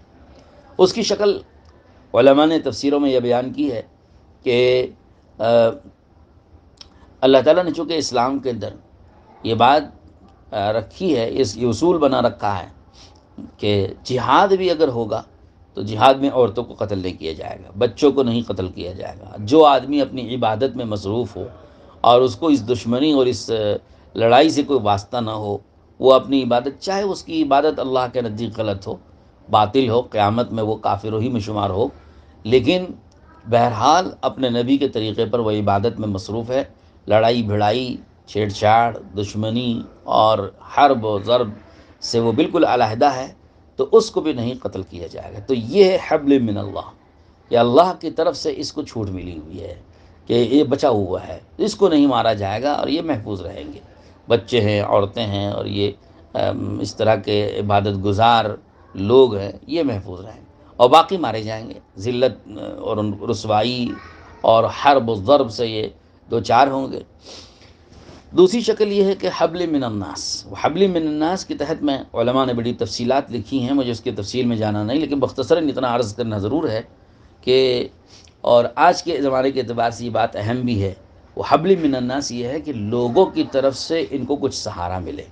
اس کی شکل علماء نے تفسیروں میں یہ بیان کی ہے کہ اللہ تعالیٰ نے چونکہ اسلام کے اندر یہ بات رکھی ہے، یہ اصول بنا رکھا ہے کہ جہاد بھی اگر ہوگا تو جہاد میں عورتوں کو قتل نہیں کیا جائے گا، بچوں کو نہیں قتل کیا جائے گا۔ جو آدمی اپنی عبادت میں مصروف ہو اور اس کو اس دشمنی اور اس لڑائی سے کوئی واسطہ نہ ہو، وہ اپنی عبادت، چاہے اس کی عبادت اللہ کے نزدیک غلط ہو، باطل ہو، قیامت میں وہ کافر ہی میں شمار ہو، لیکن بہرحال اپنے نبی کے طریقے پر وہ عبادت میں مصروف ہے، لڑائی بھڑائی، چھیڑ چھاڑ، دشمنی اور حرب و ضرب سے وہ بالکل علیحدہ ہے، تو اس کو بھی نہیں قتل کیا جائے گا۔ تو یہ ہے حبل من اللہ، کہ اللہ کی طرف سے اس کو چھوٹ ملی ہوئی ہے کہ یہ بچا ہوا ہے، اس کو نہیں مارا جائے گا اور یہ محفوظ رہیں گے۔ بچے ہیں، عورتیں ہیں اور یہ اس طرح کے عبادت گزار لوگ ہیں، یہ محفوظ رہیں گے اور باقی مارے جائیں گے، ذلت اور رسوائی اور حرب و ضرب سے یہ دو چار ہوں گے۔ دوسری شکل یہ ہے کہ حبل من الناس، حبل من الناس کے تحت میں علماء نے بڑی تفصیلات لکھی ہیں، مجھے اس کی تفصیل میں جانا نہیں، لیکن مختصراً اتنا عرض کرنا ضرور ہے کہ اور آج کے زمانے کے اعتبار سے یہ بات اہم بھی ہے، وہ حبل من الناس یہ ہے کہ لوگوں کی طرف سے ان کو کچھ سہارا ملے۔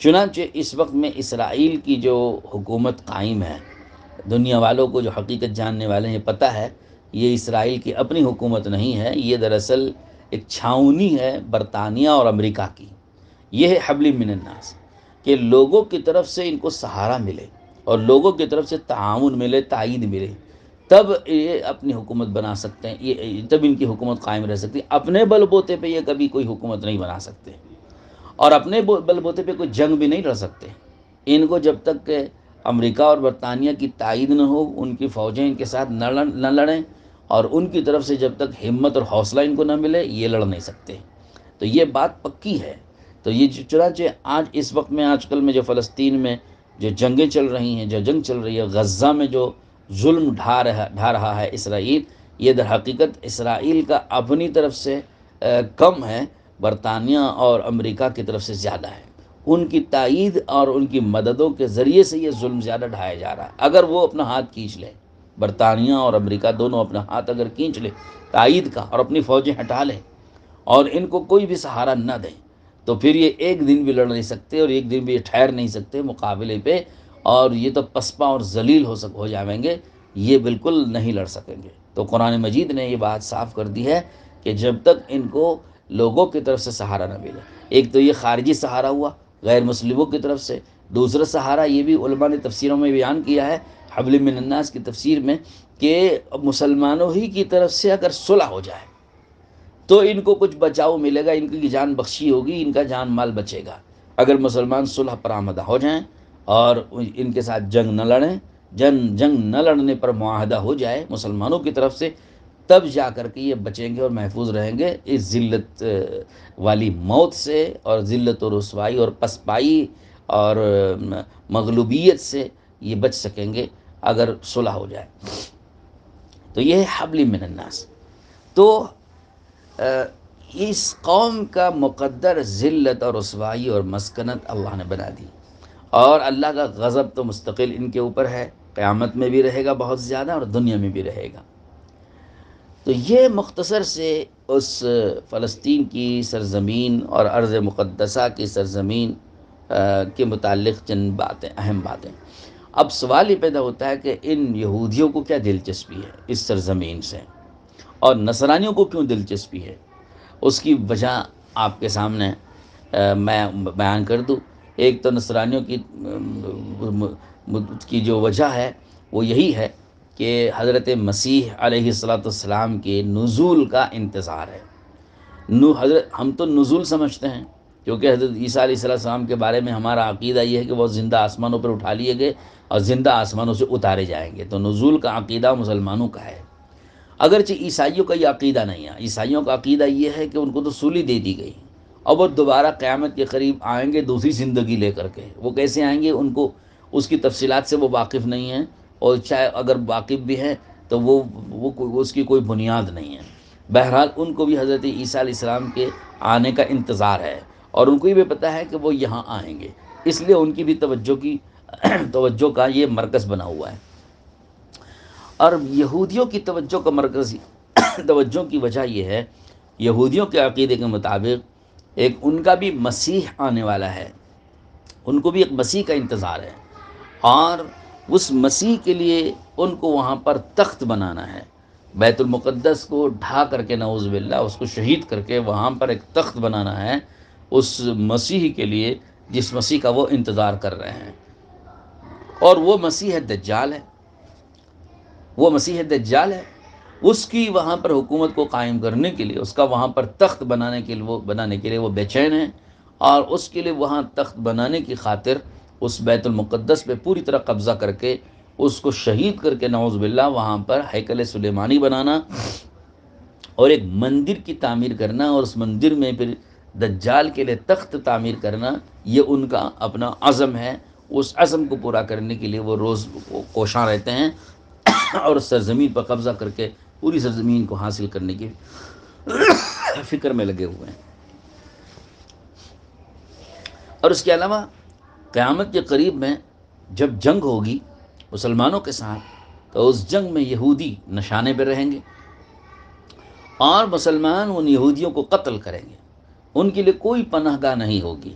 چنانچہ اس وقت میں اسرائیل کی جو حکومت قائم ہے، دنیا والوں کو جو حقیقت جاننے والے ہیں پتہ ہے، یہ اسرائیل کی اپنی حکومت نہیں ہے، یہ دراصل ایک چھاؤنی ہے برطانیہ اور امریکہ کی۔ یہ ہے حبل من الناس، کہ لوگوں کی طرف سے ان کو سہارا ملے اور لوگوں کی طرف سے تعاون ملے، تائید ملے، تب یہ اپنی حکومت بنا سکتے ہیں، تب ان کی حکومت قائم رہ سکتی ہے۔ اپنے بل بوتے پہ یہ کبھی کوئی حکومت نہیں بنا سکتے اور اپنے بل بوتے پہ کوئی جنگ بھی نہیں لڑ سکتے۔ ان کو جب تک کہ امریکہ اور برطانیہ کی تائید نہ ہو، ان کی فوجیں ان کے ساتھ نہ لڑیں اور ان کی طرف سے جب تک ہمت اور حوصلہ ان کو نہ ملے، یہ لڑ نہیں سکتے۔ تو یہ بات پکی ہے۔ تو یہ چنانچہ آج اس وقت میں، آج کل میں جو فلسطین میں جو جنگیں چل رہی ہیں، جو جنگ چل رہی ہے، غزہ میں جو ظلم ڈھا رہا ہے اسرائیل، یہ در حقیقت اسرائیل کا اپنی طرف سے کم ہے، برطانیہ اور امریکہ کی طرف سے زیادہ ہے۔ ان کی تائید اور ان کی مددوں کے ذریعے سے یہ ظلم زیادہ ڈھایا جا رہا ہے۔ اگر وہ اپنا ہاتھ کھینچ لیں، برطانیہ اور امریکہ دونوں اپنا ہاتھ اگر کھینچ لیں تائید کا اور اپنی فوجیں ہٹا لیں اور ان کو کوئی بھی سہارا نہ دیں، تو پھر یہ ایک دن بھی لڑ نہیں سکتے اور ایک دن بھی یہ ٹھہر نہیں سکتے مقابلے پہ، اور یہ تو پسپا اور ذلیل ہو جائیں گے، یہ بالکل نہیں لڑ سکیں گے۔ تو قرآن مجید نے یہ بات صاف کر دی ہے کہ جب تک ان کو لوگوں کی طرف سے سہارا نہ ملے، ایک تو یہ خارجی سہارا ہوا غیر مسلموں کی طرف سے، دوسرا سہارا یہ بھی علماء نے تفسیروں میں بیان کیا ہے حبل من الناس کی تفسیر میں، کہ مسلمانوں ہی کی طرف سے اگر صلح ہو جائے، تو ان کو کچھ بچاؤ ملے گا، ان کی جان بخشی ہوگی، ان کا جان مال بچے گا۔ اگر مسلمان صلح پر آمادہ ہو جائیں اور ان کے ساتھ جنگ نہ لڑیں، جنگ نہ لڑنے پر معاہدہ ہو جائے مسلمانوں کی طرف سے، تب جا کر کے یہ بچیں گے اور محفوظ رہیں گے اس ذلت والی موت سے، اور ذلت و رسوائی اور پسپائی اور مغلوبیت سے یہ بچ سکیں گے اگر صلح ہو جائے۔ تو یہ ہے حبل من الناس۔ تو اس قوم کا مقدر ذلت اور رسوائی اور مسکنت اللہ نے بنا دی، اور اللہ کا غضب تو مستقل ان کے اوپر ہے، قیامت میں بھی رہے گا بہت زیادہ اور دنیا میں بھی رہے گا۔ تو یہ مختصر سے اس فلسطین کی سرزمین اور ارض مقدسہ کی سرزمین کے متعلق چند باتیں، اہم باتیں۔ اب سوال یہ پیدا ہوتا ہے کہ ان یہودیوں کو کیا دلچسپی ہے اس سرزمین سے، اور نصرانیوں کو کیوں دلچسپی ہے؟ اس کی وجہ آپ کے سامنے میں بیان کر دوں۔ ایک تو نصرانیوں کی جو وجہ ہے وہ یہی ہے کہ حضرت مسیح علیہ السلام کے نزول کا انتظار ہے۔ ہم تو نزول سمجھتے ہیں، کیونکہ حضرت عیسیٰ علیہ السلام کے بارے میں ہمارا عقیدہ یہ ہے کہ وہ زندہ آسمانوں پر اٹھا لیے گئے اور زندہ آسمانوں سے اتارے جائیں گے، تو نزول کا عقیدہ مسلمانوں کا ہے۔ اگرچہ عیسائیوں کا یہ عقیدہ نہیں ہے، عیسائیوں کا عقیدہ یہ ہے کہ ان کو تو سولی دے دی گئی، اور وہ دوبارہ قیامت کے قریب آئیں گے دوسری زندگی لے کر کے۔ وہ کیسے آئیں گے ان کو اس کی تفصیلات سے وہ واقف نہیں ہیں، اور چاہے اگر واقف بھی ہیں تو وہ اس کی کوئی بنیاد نہیں ہے۔ بہرحال ان کو بھی حضرت عیسیٰ علیہ السلام کے آنے کا انتظار ہے، اور ان کو یہ بھی پتہ ہے کہ وہ یہاں آئیں گے، اس لیے ان کی بھی توجہ کا یہ مرکز بنا ہوا ہے۔ اور یہودیوں کی توجہ کا مرکز، توجہ کی وجہ یہ ہے، یہودیوں کے عقیدے کے مطابق ایک ان کا بھی مسیح آنے والا ہے، ان کو بھی ایک مسیح کا انتظار ہے، اور اس مسیح کے لیے ان کو وہاں پر تخت بنانا ہے۔ بیت المقدس کو ڈھا کر کے، نعوذ باللہ، اس کو شہید کر کے وہاں پر ایک تخت بنانا ہے اس مسیح کے لیے جس مسیح کا وہ انتظار کر رہے ہیں، اور وہ مسیح دجال ہے، وہ مسیح دجال ہے۔ اس کی وہاں پر حکومت کو قائم کرنے کے لیے، اس کا وہاں پر تخت بنانے کے لیے وہ بے چین ہیں، اور اس کے لیے وہاں تخت بنانے کی خاطر اس بیت المقدس پہ پوری طرح قبضہ کر کے، اس کو شہید کر کے، نعوذ باللہ، وہاں پر ہیکل سلیمانی بنانا اور ایک مندر کی تعمیر کرنا، اور اس مندر میں پھر دجال کے لیے تخت تعمیر کرنا، یہ ان کا اپنا عزم ہے۔ اس عزم کو پورا کرنے کے لیے وہ روز کوشاں رہتے ہیں، اور سرزمین پر قبضہ کر کے پوری سرزمین کو حاصل کرنے کی فکر میں لگے ہوئے ہیں۔ اور اس کے علاوہ قیامت کے قریب میں جب جنگ ہوگی مسلمانوں کے ساتھ، تو اس جنگ میں یہودی نشانے پہ رہیں گے، اور مسلمان ان یہودیوں کو قتل کریں گے۔ ان کے لیے کوئی پناہ گاہ نہیں ہوگی،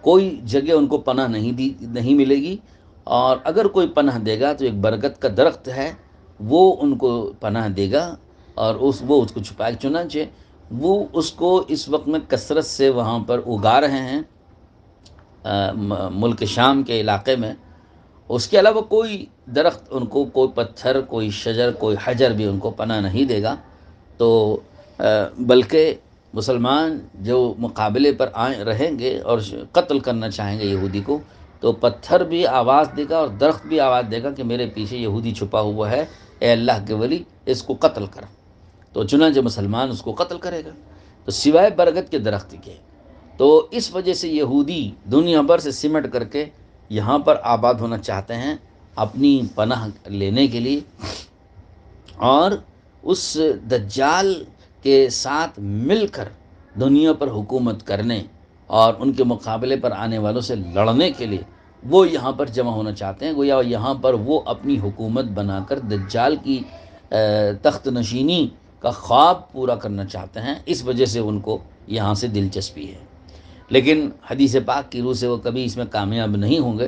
کوئی جگہ ان کو پناہ نہیں ملے گی، اور اگر کوئی پناہ دے گا تو ایک برگد کا درخت ہے، وہ ان کو پناہ دے گا، اور وہ اس کو چھپائے۔ چنانچہ وہ اس کو اس وقت میں کثرت سے وہاں پر اگا رہے ہیں ملک شام کے علاقے میں۔ اس کے علاوہ کوئی درخت ان کو، کوئی پتھر، کوئی شجر، کوئی حجر بھی ان کو پناہ نہیں دے گا۔ تو بلکہ مسلمان جو مقابلے پر رہیں گے اور قتل کرنا چاہیں گے یہودی کو، تو پتھر بھی آواز دے گا اور درخت بھی آواز دے گا کہ میرے پیچھے یہودی چھپا ہوا ہے، اے اللہ کے ولی، اس کو قتل کر۔ تو چنانچہ مسلمان اس کو قتل کرے گا، تو سوائے برگد کے درخت کے۔ تو اس وجہ سے یہودی دنیا بھر سے سمٹ کر کے یہاں پر آباد ہونا چاہتے ہیں اپنی پناہ لینے کے لیے، اور اس دجال کے ساتھ مل کر دنیا پر حکومت کرنے اور ان کے مقابلے پر آنے والوں سے لڑنے کے لیے وہ یہاں پر جمع ہونا چاہتے ہیں۔ گویا یہاں پر وہ اپنی حکومت بنا کر دجال کی تخت نشینی کا خواب پورا کرنا چاہتے ہیں، اس وجہ سے ان کو یہاں سے دلچسپی ہے۔ لیکن حدیث پاک کی روح سے وہ کبھی اس میں کامیاب نہیں ہوں گے،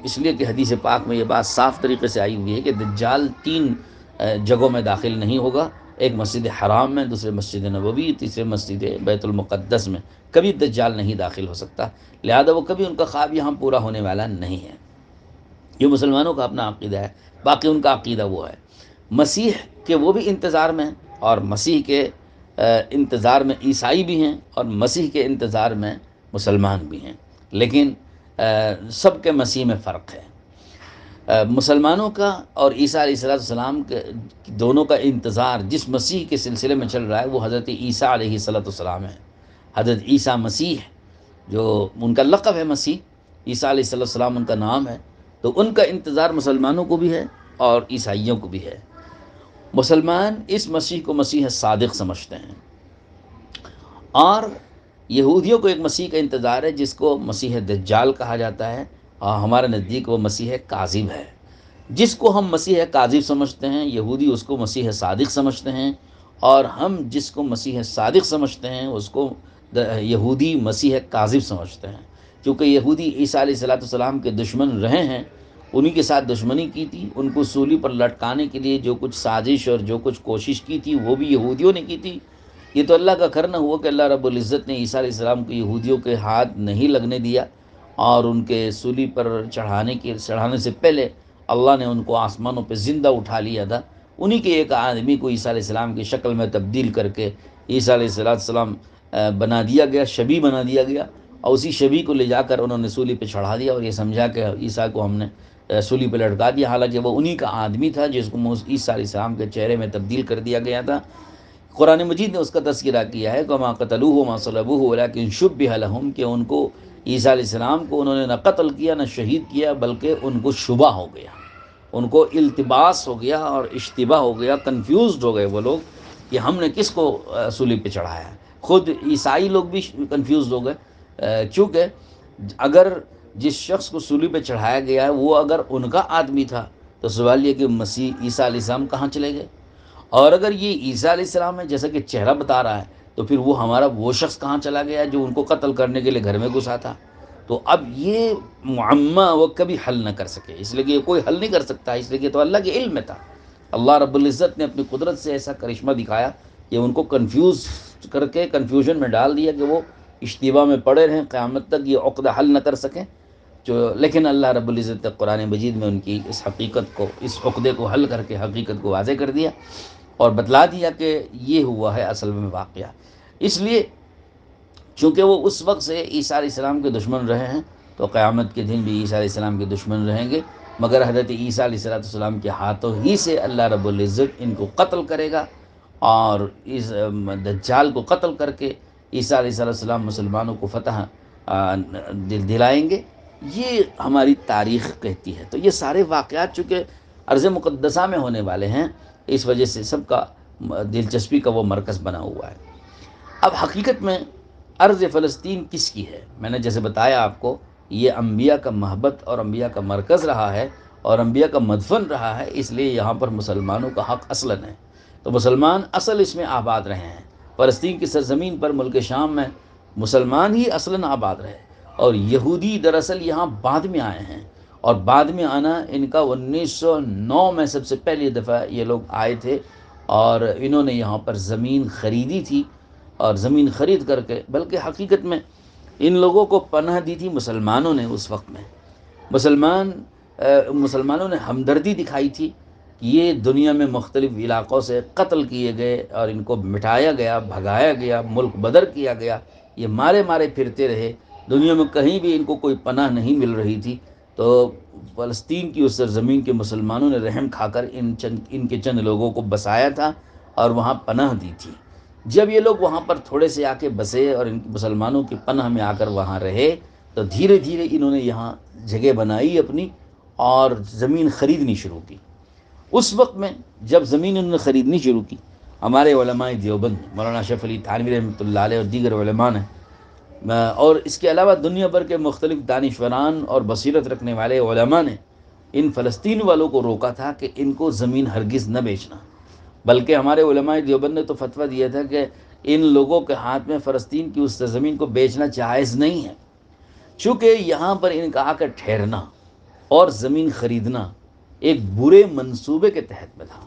اس لیے کہ حدیث پاک میں یہ بات صاف طریقے سے آئی ہوئی ہے کہ دجال 3 جگہوں میں داخل نہیں ہوگا، ایک مسجد حرام میں، دوسرے مسجد نبوی، تیسرے مسجد بیت المقدس میں۔ کبھی دجال نہیں داخل ہو سکتا، لہذا وہ کبھی ان کا خواب یہاں پورا ہونے والا نہیں ہے۔ یہ مسلمانوں کا اپنا عقیدہ ہے، باقی ان کا عقیدہ وہ ہے۔ مسیح کے وہ بھی انتظار میں ہیں، اور مسیح کے انتظار میں عیسائی بھی ہیں اور مسیح کے انتظار میں مسلمان بھی ہیں، لیکن سب کے مسیح میں فرق ہے۔ مسلمانوں کا اور عیسیٰ علیہ السلام کے دونوں کا انتظار جس مسیح کے سلسلے میں چل رہا ہے وہ حضرت عیسیٰ علیہ السلام ہے۔ حضرت عیسیٰ مسیح جو ان کا لقب ہے مسیح، عیسیٰ علیہ السلام ان کا نام ہے، تو ان کا انتظار مسلمانوں کو بھی ہے اور عیسائیوں کو بھی ہے۔ مسلمان اس مسیح کو مسیح صادق سمجھتے ہیں، اور یہودیوں کو ایک مسیح کا انتظار ہے جس کو مسیح دجال کہا جاتا ہے، اور ہمارے نزدیک وہ مسیح کاذب ہے۔ جس کو ہم مسیح کاذب سمجھتے ہیں، یہودی اس کو مسیح صادق سمجھتے ہیں، اور ہم جس کو مسیح صادق سمجھتے ہیں اس کو یہودی مسیح کاذب سمجھتے ہیں، کیونکہ یہودی عیسیٰ علیہ السلام کے دشمن رہے ہیں، انہی کے ساتھ دشمنی کی تھی، ان کو سولی پر لٹکانے کے لیے جو کچھ سازش اور جو کچھ کوشش کی تھی وہ بھی یہودیوں نے کی تھی۔ یہ تو اللہ کا کرنا ہوا کہ اللہ رب العزت نے عیسیٰ علیہ السلام کو یہودیوں کے ہاتھ نہیں لگنے دیا، اور ان کے سولی پر چڑھانے سے پہلے اللہ نے ان کو آسمانوں پہ زندہ اٹھا لیا تھا۔ انہی کے ایک آدمی کو عیسیٰ علیہ السلام کی شکل میں تبدیل کر کے عیسیٰ علیہ السلام بنا دیا گیا، شبیہ بنا دیا گیا، اور اسی شبیہ کو لے جا کر انہوں نے سولی پہ چڑھا دیا، اور یہ سمجھا کہ عیسیٰ کو ہم نے سولی پہ لٹکا دیا، حالانکہ وہ انہی کا آدمی تھا جس کو عیسیٰ علیہ السلام کے چہرے میں تبدیل کر دیا گیا تھا۔ قرآن مجید نے اس کا تذکرہ کیا ہے کہ وَمَا قَتَلُوهُ وَمَا صَلَبُوهُ وَلَٰكِن شُبِّهَ لَهُمْ، کہ ان کو عیسیٰ علیہ السلام کو انہوں نے نہ قتل کیا نہ شہید کیا، بلکہ ان کو شبہ ہو گیا، ان کو التباس ہو گیا اور اشتباہ ہو گیا، کنفیوزڈ ہو گئے وہ لوگ کہ ہم نے کس کو سولی پہ چڑھایا ہے۔ خود عیسائی لوگ بھی کنفیوزڈ ہو گئے، کیونکہ اگر جس شخص کو سولی پہ چڑھایا گیا ہے وہ اگر ان کا آدمی تھا تو سوال یہ کہ مسیح عیسیٰ علیہ السلام کہاں چلے گئے، اور اگر یہ عیسیٰ علیہ السلام ہے جیسا کہ چہرہ بتا رہا ہے تو پھر وہ ہمارا وہ شخص کہاں چلا گیا جو ان کو قتل کرنے کے لیے گھر میں گھسا تھا؟ تو اب یہ معمہ وہ کبھی حل نہ کر سکے، اس لیے کہ کوئی حل نہیں کر سکتا، اس لیے کہ تو اللہ کے علم میں تھا۔ اللہ رب العزت نے اپنی قدرت سے ایسا کرشمہ دکھایا کہ ان کو کنفیوز کر کے کنفیوژن میں ڈال دیا کہ وہ اشتباہ میں پڑے رہیں، قیامت تک یہ عقدہ حل نہ کر سکیں۔ لیکن اللہ رب العزت نے قرآن مجید میں ان کی اس حقیقت کو، اس عقدے کو حل کر کے حقیقت کو واضح کر دیا اور بتلا دیا کہ یہ ہوا ہے اصل میں واقعہ۔ اس لیے چونکہ وہ اس وقت سے عیسیٰ علیہ السلام کے دشمن رہے ہیں تو قیامت کے دن بھی عیسیٰ علیہ السلام کے دشمن رہیں گے، مگر حضرت عیسیٰ علیہ السلام کے ہاتھوں ہی سے اللہ رب العزت ان کو قتل کرے گا، اور اس دجال کو قتل کر کے عیسیٰ علیہ السلام مسلمانوں کو فتح دلائیں گے۔ یہ ہماری تاریخ کہتی ہے۔ تو یہ سارے واقعات چونکہ ارض مقدسہ میں ہونے والے ہیں، اس وجہ سے سب کا دلچسپی کا وہ مرکز بنا ہوا ہے۔ اب حقیقت میں ارض فلسطین کس کی ہے؟ میں نے جیسے بتایا آپ کو، یہ انبیاء کا محبت اور انبیاء کا مرکز رہا ہے اور انبیاء کا مدفن رہا ہے، اس لیے یہاں پر مسلمانوں کا حق اصلاً ہے۔ تو مسلمان اصل اس میں آباد رہے ہیں، فلسطین کی سرزمین پر ملک شام میں مسلمان ہی اصلاً آباد رہے، اور یہودی دراصل یہاں بعد میں آئے ہیں، اور بعد میں آنا ان کا 1909 میں سب سے پہلی دفعہ یہ لوگ آئے تھے، اور انہوں نے یہاں پر زمین خریدی تھی، اور زمین خرید کر کے، بلکہ حقیقت میں ان لوگوں کو پناہ دی تھی مسلمانوں نے۔ اس وقت میں مسلمانوں نے ہمدردی دکھائی تھی کہ یہ دنیا میں مختلف علاقوں سے قتل کیے گئے اور ان کو مٹایا گیا، بھگایا گیا، ملک بدر کیا گیا، یہ مارے مارے پھرتے رہے، دنیا میں کہیں بھی ان کو کوئی پناہ نہیں مل رہی تھی۔ تو فلسطین کی اس سرزمین کے مسلمانوں نے رحم کھا کر ان کے چند لوگوں کو بسایا تھا اور وہاں پناہ دی تھی۔ جب یہ لوگ وہاں پر تھوڑے سے آ کے بسے اور ان مسلمانوں کی پناہ میں آ کر وہاں رہے، تو دھیرے دھیرے انہوں نے یہاں جگہ بنائی اپنی اور زمین خریدنی شروع کی۔ اس وقت میں جب زمین انہوں نے خریدنی شروع کی، ہمارے علماء دیوبند مولانا اشرف علی تھانوی رحمۃ اللہ علیہ اور دیگر علماء نے، اور اس کے علاوہ دنیا بھر کے مختلف دانشوران اور بصیرت رکھنے والے علماء نے ان فلسطین والوں کو روکا تھا کہ ان کو زمین ہرگز نہ بیچنا، بلکہ ہمارے علماء دیوبند نے تو فتویٰ دیا تھا کہ ان لوگوں کے ہاتھ میں فلسطین کی اس زمین کو بیچنا جائز نہیں ہے، چونکہ یہاں پر ان کا آ کر ٹھہرنا اور زمین خریدنا ایک برے منصوبے کے تحت میں تھا،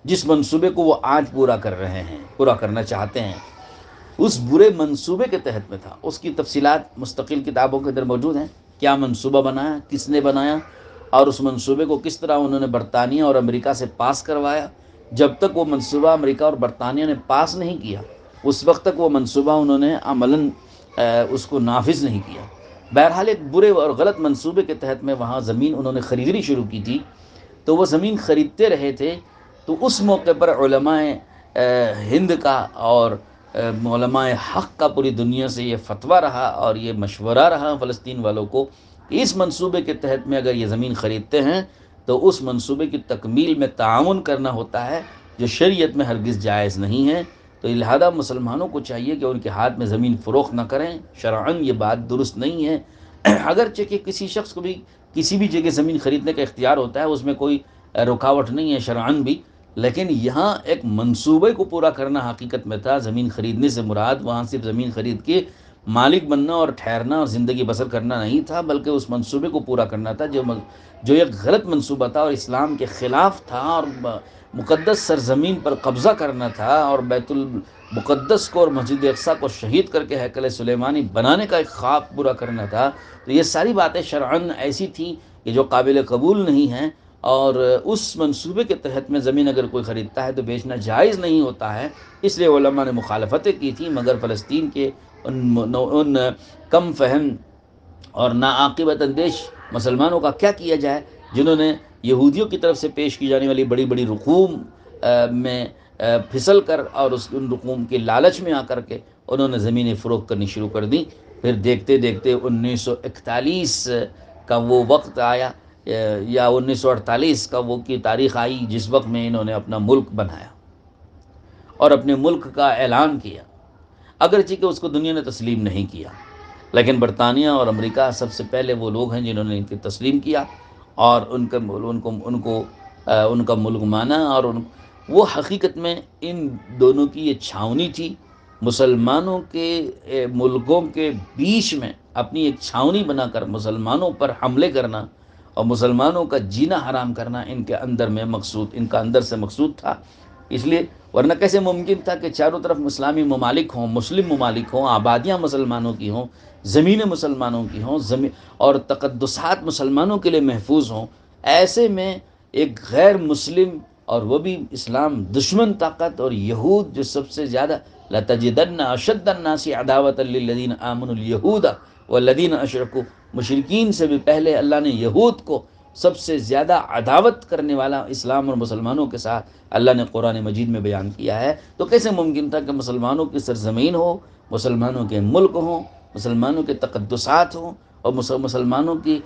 جس منصوبے کو وہ آج پورا کر رہے ہیں، پورا کرنا چاہتے ہیں، اس برے منصوبے کے تحت میں تھا۔ اس کی تفصیلات مستقل کتابوں کے اندر موجود ہیں، کیا منصوبہ بنایا، کس نے بنایا، اور اس منصوبے کو کس طرح انہوں نے برطانیہ اور امریکہ سے پاس کروایا۔ جب تک وہ منصوبہ امریکہ اور برطانیہ نے پاس نہیں کیا اس وقت تک وہ منصوبہ انہوں نے عملاً اس کو نافذ نہیں کیا۔ بہرحال ایک برے اور غلط منصوبے کے تحت میں وہاں زمین انہوں نے خریدنی شروع کی تھی، تو وہ زمین خریدتے رہے تھے۔ تو اس موقع پر علماء ہند کا اور علماء حق کا پوری دنیا سے یہ فتویٰ رہا اور یہ مشورہ رہا فلسطین والوں کو کہ اس منصوبے کے تحت میں اگر یہ زمین خریدتے ہیں تو اس منصوبے کی تکمیل میں تعاون کرنا ہوتا ہے، جو شریعت میں ہرگز جائز نہیں ہے۔ تو لہذا مسلمانوں کو چاہیے کہ ان کے ہاتھ میں زمین فروخت نہ کریں، شرعاً یہ بات درست نہیں ہے۔ اگرچہ کہ کسی شخص کو بھی کسی بھی جگہ زمین خریدنے کا اختیار ہوتا ہے، اس میں کوئی رکاوٹ نہیں ہے شرعاً بھی، لیکن یہاں ایک منصوبے کو پورا کرنا حقیقت میں تھا۔ زمین خریدنے سے مراد وہاں صرف زمین خرید کے مالک بننا اور ٹھہرنا اور زندگی بسر کرنا نہیں تھا، بلکہ اس منصوبے کو پورا کرنا تھا جو ایک غلط منصوبہ تھا اور اسلام کے خلاف تھا، اور مقدس سرزمین پر قبضہ کرنا تھا اور بیت المقدس کو اور مسجد اقصیٰ کو شہید کر کے ہیکل سلیمانی بنانے کا ایک خواب پورا کرنا تھا۔ تو یہ ساری باتیں شرعاً ایسی تھیں کہ جو قابل قبول نہیں ہیں، اور اس منصوبے کے تحت میں زمین اگر کوئی خریدتا ہے تو بیچنا جائز نہیں ہوتا ہے۔ اس لیے علماء نے مخالفتیں کی تھیں، مگر فلسطین کے ان کم فہم اور ناعاقبت اندیش مسلمانوں کا کیا کیا جائے، جنہوں نے یہودیوں کی طرف سے پیش کی جانے والی بڑی بڑی رقوم میں پھسل کر اور ان رقوم کے لالچ میں آ کر کے انہوں نے زمینیں فروخت کرنی شروع کر دیں۔ پھر دیکھتے دیکھتے 1941 کا وہ وقت آیا، یا 1948 کا وہ کی تاریخ آئی، جس وقت میں انہوں نے اپنا ملک بنایا اور اپنے ملک کا اعلان کیا، اگرچہ کہ اس کو دنیا نے تسلیم نہیں کیا، لیکن برطانیہ اور امریکہ سب سے پہلے وہ لوگ ہیں جنہوں نے ان کی تسلیم کیا اور ان کا ملک مانا، اور وہ حقیقت میں ان دونوں کی یہ چھاؤنی تھی، مسلمانوں کے ملکوں کے بیچ میں اپنی ایک چھاؤنی بنا کر مسلمانوں پر حملے کرنا اور مسلمانوں کا جینا حرام کرنا ان کے اندر میں مقصود، ان کا اندر سے مقصود تھا۔ اس لیے ورنہ کیسے ممکن تھا کہ چاروں طرف اسلامی ممالک ہوں، مسلم ممالک ہوں، آبادیاں مسلمانوں کی ہوں، زمینیں مسلمانوں کی ہوں، اور تقدسات مسلمانوں کے لیے محفوظ ہوں، ایسے میں ایک غیر مسلم اور وہ بھی اسلام دشمن طاقت اور یہود جو سب سے زیادہ لَتَجِدَنَّ أَشَدَّ النَّاسِ عَدَاوَةً لِلَّذِينَ آمَنُوا الْيَهُودَ وَالَّذِينَ أَشْرَكُوا، مشرکین سے بھی پہلے اللہ نے یہود کو سب سے زیادہ عداوت کرنے والا اسلام اور مسلمانوں کے ساتھ اللہ نے قرآن مجید میں بیان کیا ہے۔ تو کیسے ممکن تھا کہ مسلمانوں کی سرزمین ہو، مسلمانوں کے ملک ہوں، مسلمانوں کے تقدسات ہوں، اور مسلمانوں کی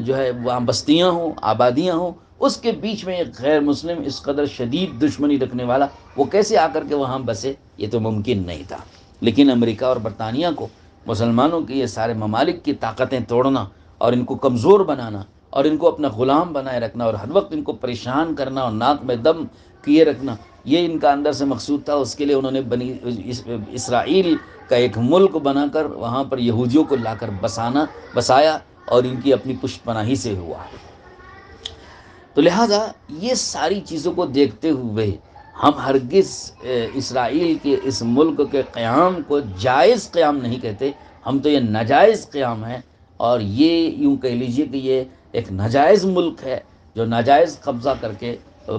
جو ہے وہاں بستیاں ہوں، آبادیاں ہوں، اس کے بیچ میں ایک غیر مسلم اس قدر شدید دشمنی رکھنے والا وہ کیسے آ کر کے وہاں بسے؟ یہ تو ممکن نہیں تھا۔ لیکن امریکہ اور برطانیہ کو مسلمانوں کے یہ سارے ممالک کی طاقتیں توڑنا اور ان کو کمزور بنانا اور ان کو اپنا غلام بنائے رکھنا اور ہر وقت ان کو پریشان کرنا اور ناک میں دم کیے رکھنا، یہ ان کا اندر سے مقصود تھا۔ اس کے لیے انہوں نے اسرائیل کا ایک ملک بنا کر وہاں پر یہودیوں کو لا کر بسایا، اور ان کی اپنی پشت پناہی سے ہوا۔ تو لہذا یہ ساری چیزوں کو دیکھتے ہوئے ہم ہرگز اسرائیل کے اس ملک کے قیام کو جائز قیام نہیں کہتے، ہم تو یہ ناجائز قیام ہے، اور یہ یوں کہہ لیجئے کہ یہ ایک ناجائز ملک ہے جو ناجائز قبضہ کر کے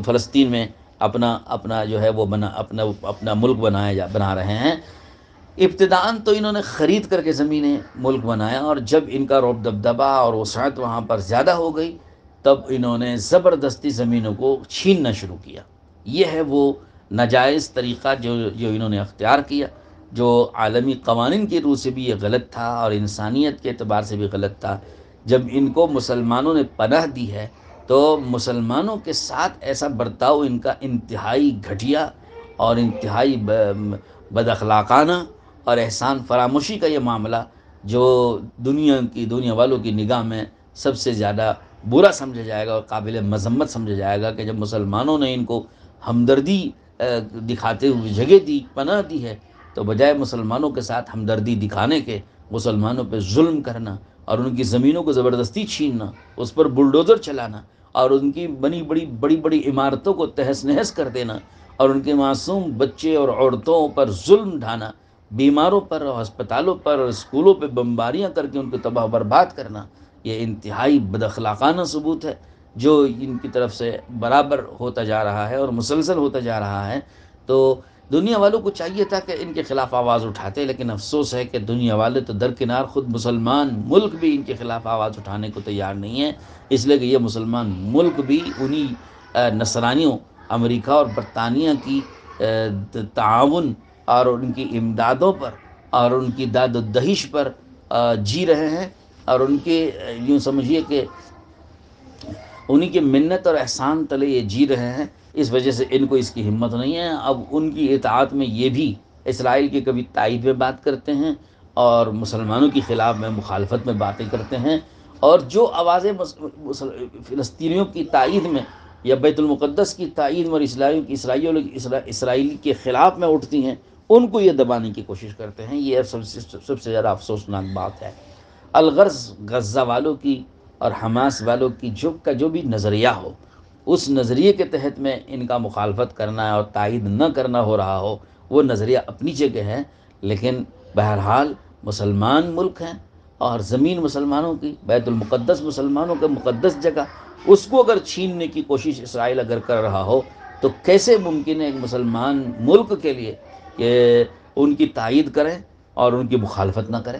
فلسطین میں اپنا جو ہے وہ اپنا ملک بنا رہے ہیں۔ ابتداءً تو انہوں نے خرید کر کے زمینیں ملک بنایا، اور جب ان کا رعب دبدبہ اور وسعت وہاں پر زیادہ ہو گئی تب انہوں نے زبردستی زمینوں کو چھیننا شروع کیا۔ یہ ہے وہ ناجائز طریقہ جو انہوں نے اختیار کیا، جو عالمی قوانین کی روح سے بھی یہ غلط تھا اور انسانیت کے اعتبار سے بھی غلط تھا۔ جب ان کو مسلمانوں نے پناہ دی ہے تو مسلمانوں کے ساتھ ایسا برتاؤ ان کا انتہائی گھٹیا اور انتہائی بد اخلاقانہ اور احسان فراموشی کا یہ معاملہ، جو دنیا والوں کی نگاہ میں سب سے زیادہ برا سمجھا جائے گا اور قابل مذمت سمجھا جائے گا، کہ جب مسلمانوں نے ان کو ہمدردی دکھاتے ہوئے جگہ دی، پناہ دی ہے، تو بجائے مسلمانوں کے ساتھ ہمدردی دکھانے کے مسلمانوں پہ ظلم کرنا اور ان کی زمینوں کو زبردستی چھیننا، اس پر بلڈوزر چلانا اور ان کی بڑی بڑی عمارتوں کو تہس نہس کر دینا اور ان کے معصوم بچے اور عورتوں پر ظلم ڈھانا، بیماروں پر، ہسپتالوں پر، اسکولوں پہ بمباریاں کر کے ان کو تباہ و برباد کرنا، یہ انتہائی بد اخلاقانہ ثبوت ہے جو ان کی طرف سے برابر ہوتا جا رہا ہے اور مسلسل ہوتا جا رہا ہے۔ تو دنیا والوں کو چاہیے تھا کہ ان کے خلاف آواز اٹھاتے، لیکن افسوس ہے کہ دنیا والے تو درکنار، خود مسلمان ملک بھی ان کے خلاف آواز اٹھانے کو تیار نہیں ہے، اس لیے کہ یہ مسلمان ملک بھی انہی نصرانیوں امریکہ اور برطانیہ کی تعاون اور ان کی امدادوں پر اور ان کی داد و دہش پر جی رہے ہیں، اور ان کے یوں سمجھیے کہ انہی کے منت اور احسان تلے یہ جی رہے ہیں۔ اس وجہ سے ان کو اس کی ہمت نہیں ہے۔ اب ان کی اطاعت میں یہ بھی اسرائیل کی کبھی تائید میں بات کرتے ہیں اور مسلمانوں کی خلاف میں مخالفت میں باتیں کرتے ہیں، اور جو آوازیں فلسطینیوں کی تائید میں یا بیت المقدس کی تائید میں اور اسرائیل کے خلاف میں اٹھتی ہیں، ان کو یہ دبانے کی کوشش کرتے ہیں۔ یہ سب سے زیادہ افسوسناک بات ہے۔ الغرض غزہ والوں کی اور حماس والوں کی جو بھی نظریہ ہو، اس نظریے کے تحت میں ان کا مخالفت کرنا اور تائید نہ کرنا ہو رہا ہو، وہ نظریہ اپنی جگہ ہے، لیکن بہرحال مسلمان ملک ہیں اور زمین مسلمانوں کی، بیت المقدس مسلمانوں کا مقدس جگہ، اس کو اگر چھیننے کی کوشش اسرائیل اگر کر رہا ہو تو کیسے ممکن ہے ایک مسلمان ملک کے لیے کہ ان کی تائید کریں اور ان کی مخالفت نہ کریں؟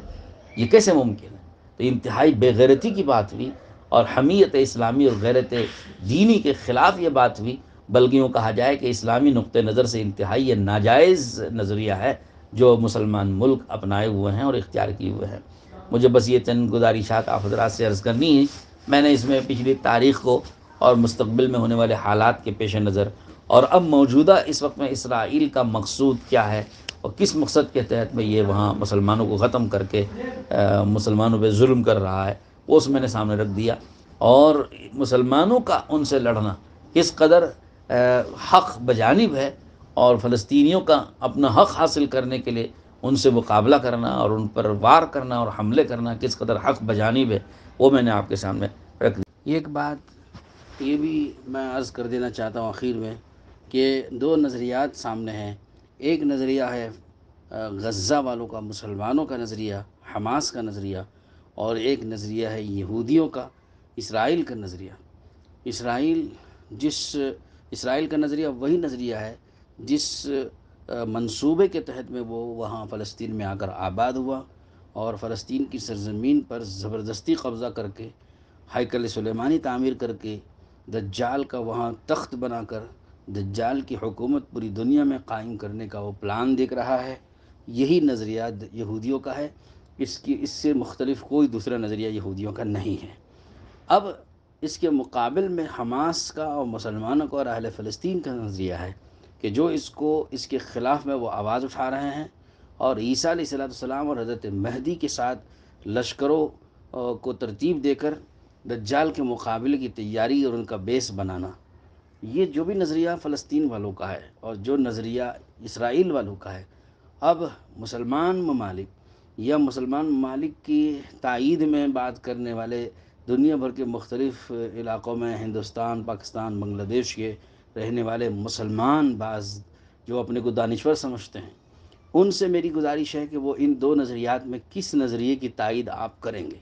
یہ کیسے ممکن ہے؟ تو انتہائی بے غیرتی کی بات ہوئی اور حمیت اسلامی اور غیرت دینی کے خلاف یہ بات ہوئی، بلکہ یوں کہا جائے کہ اسلامی نقطہ نظر سے انتہائی یہ ناجائز نظریہ ہے جو مسلمان ملک اپنائے ہوئے ہیں اور اختیار کیے ہوئے ہیں۔ مجھے بس یہ چند گزارشات آپ حضرات سے عرض کرنی ہے۔ میں نے اس میں پچھلی تاریخ کو اور مستقبل میں ہونے والے حالات کے پیش نظر اور اب موجودہ اس وقت میں اسرائیل کا مقصود کیا ہے اور کس مقصد کے تحت میں یہ وہاں مسلمانوں کو ختم کر کے مسلمانوں پہ ظلم کر رہا ہے، وہ اس میں نے سامنے رکھ دیا، اور مسلمانوں کا ان سے لڑنا کس قدر حق بجانب ہے، اور فلسطینیوں کا اپنا حق حاصل کرنے کے لیے ان سے مقابلہ کرنا اور ان پر وار کرنا اور حملے کرنا کس قدر حق بجانب ہے، وہ میں نے آپ کے سامنے رکھ دیا۔ ایک بات یہ بھی میں عرض کر دینا چاہتا ہوں آخر میں کہ دو نظریات سامنے ہیں۔ ایک نظریہ ہے غزہ والوں کا، مسلمانوں کا نظریہ، حماس کا نظریہ، اور ایک نظریہ ہے یہودیوں کا، اسرائیل کا نظریہ۔ اسرائیل کا نظریہ وہی نظریہ ہے جس منصوبے کے تحت میں وہ وہاں فلسطین میں آ کر آباد ہوا اور فلسطین کی سرزمین پر زبردستی قبضہ کر کے ہیکل سلیمانی تعمیر کر کے دجال کا وہاں تخت بنا کر دجال کی حکومت پوری دنیا میں قائم کرنے کا وہ پلان دیکھ رہا ہے۔ یہی نظریہ یہودیوں کا ہے، اس سے مختلف کوئی دوسرا نظریہ یہودیوں کا نہیں ہے۔ اب اس کے مقابل میں حماس کا اور مسلمانوں کا اور اہل فلسطین کا نظریہ ہے کہ جو اس کے خلاف میں وہ آواز اٹھا رہے ہیں، اور عیسیٰ علیہ السلام اور حضرت مہدی کے ساتھ لشکروں کو ترتیب دے کر دجال کے مقابلے کی تیاری اور ان کا بیس بنانا، یہ جو بھی نظریہ فلسطین والوں کا ہے اور جو نظریہ اسرائیل والوں کا ہے، اب مسلمان ممالک کی تائید میں بات کرنے والے دنیا بھر کے مختلف علاقوں میں، ہندوستان، پاکستان، بنگلہ دیش کے رہنے والے مسلمان بعض جو اپنے کو دانشور سمجھتے ہیں، ان سے میری گزارش ہے کہ وہ ان دو نظریات میں کس نظریے کی تائید آپ کریں گے،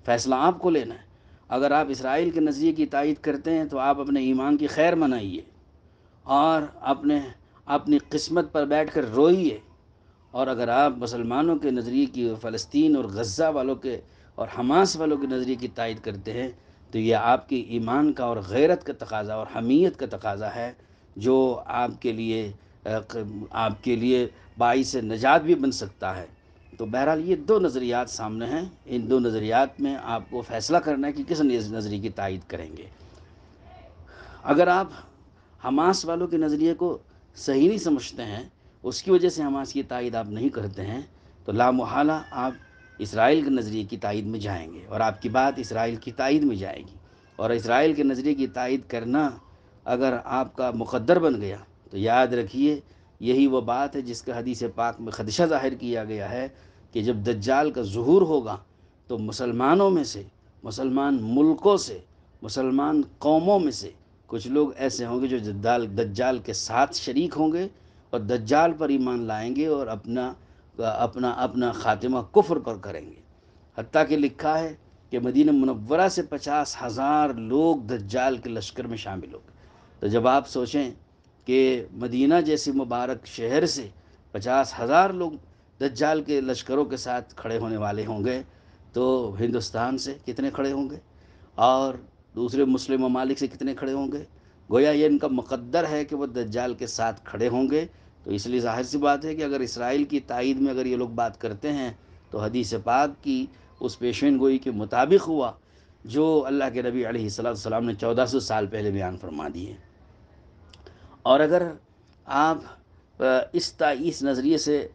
فیصلہ آپ کو لینا ہے۔ اگر آپ اسرائیل کے نظریے کی تائید کرتے ہیں تو آپ اپنے ایمان کی خیر منائیے اور اپنی قسمت پر بیٹھ کر روئیے، اور اگر آپ مسلمانوں کے نظریے کی، فلسطین اور غزہ والوں کے اور حماس والوں کے نظریے کی تائید کرتے ہیں، تو یہ آپ کے ایمان کا اور غیرت کا تقاضا اور حمیت کا تقاضا ہے، جو آپ کے لیے باعث نجات بھی بن سکتا ہے۔ تو بہرحال یہ دو نظریات سامنے ہیں، ان دو نظریات میں آپ کو فیصلہ کرنا ہے کہ کس نظریے کی تائید کریں گے۔ اگر آپ حماس والوں کے نظریے کو صحیح نہیں سمجھتے ہیں، اس کی وجہ سے حماس کی تائید آپ نہیں کرتے ہیں، تو لا محالہ آپ اسرائیل کے نظریے کی تائید میں جائیں گے، اور آپ کی بات اسرائیل کی تائید میں جائے گی، اور اسرائیل کے نظریے کی تائید کرنا اگر آپ کا مقدر بن گیا تو یاد رکھیے یہی وہ بات ہے جس کا حدیث پاک میں خدشہ ظاہر کیا گیا ہے کہ جب دجال کا ظہور ہوگا تو مسلمانوں میں سے، مسلمان ملکوں سے، مسلمان قوموں میں سے کچھ لوگ ایسے ہوں گے جو دجال کے ساتھ شریک ہوں گے اور دجال پر ایمان لائیں گے اور اپنا خاتمہ کفر پر کریں گے۔ حتیٰ کہ لکھا ہے کہ مدینہ منورہ سے 50,000 لوگ دجال کے لشکر میں شامل ہو گئے۔ تو جب آپ سوچیں کہ مدینہ جیسے مبارک شہر سے 50,000 لوگ دجال کے لشکروں کے ساتھ کھڑے ہونے والے ہوں گے، تو ہندوستان سے کتنے کھڑے ہوں گے اور دوسرے مسلم ممالک سے کتنے کھڑے ہوں گے؟ گویا یہ ان کا مقدر ہے کہ وہ دجال کے ساتھ کھڑے ہوں گے۔ تو اس لیے ظاہر سی بات ہے کہ اگر اسرائیل کی تائید میں اگر یہ لوگ بات کرتے ہیں تو حدیث پاک کی اس پیشین گوئی کے مطابق ہوا جو اللہ کے نبی علیہ السلام نے 1400 سال پہلے بیان فرما دیے۔ اور اگر آپ اس نظریے سے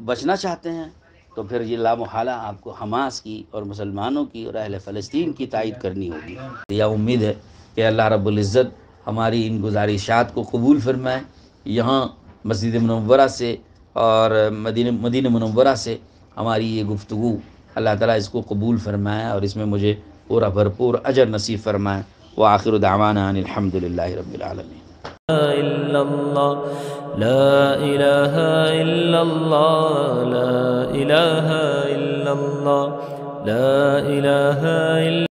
بچنا چاہتے ہیں تو پھر یہ لامحالہ آپ کو حماس کی اور مسلمانوں کی اور اہل فلسطین کی تائید کرنی ہوگی۔ یہ امید ہے کہ اللہ رب العزت ہماری ان گزارشات کو قبول فرمائے۔ یہاں مسجد منورہ سے اور مدینہ منورہ سے ہماری یہ گفتگو اللہ تعالیٰ اس کو قبول فرمائے اور اس میں مجھے پورا بھرپور اجر نصیب فرمائے۔ وآخر دعوانا ان الحمد للہ رب العالمین۔ إلا الله لا إله إلا الله لا إله إلا الله لا إله إلا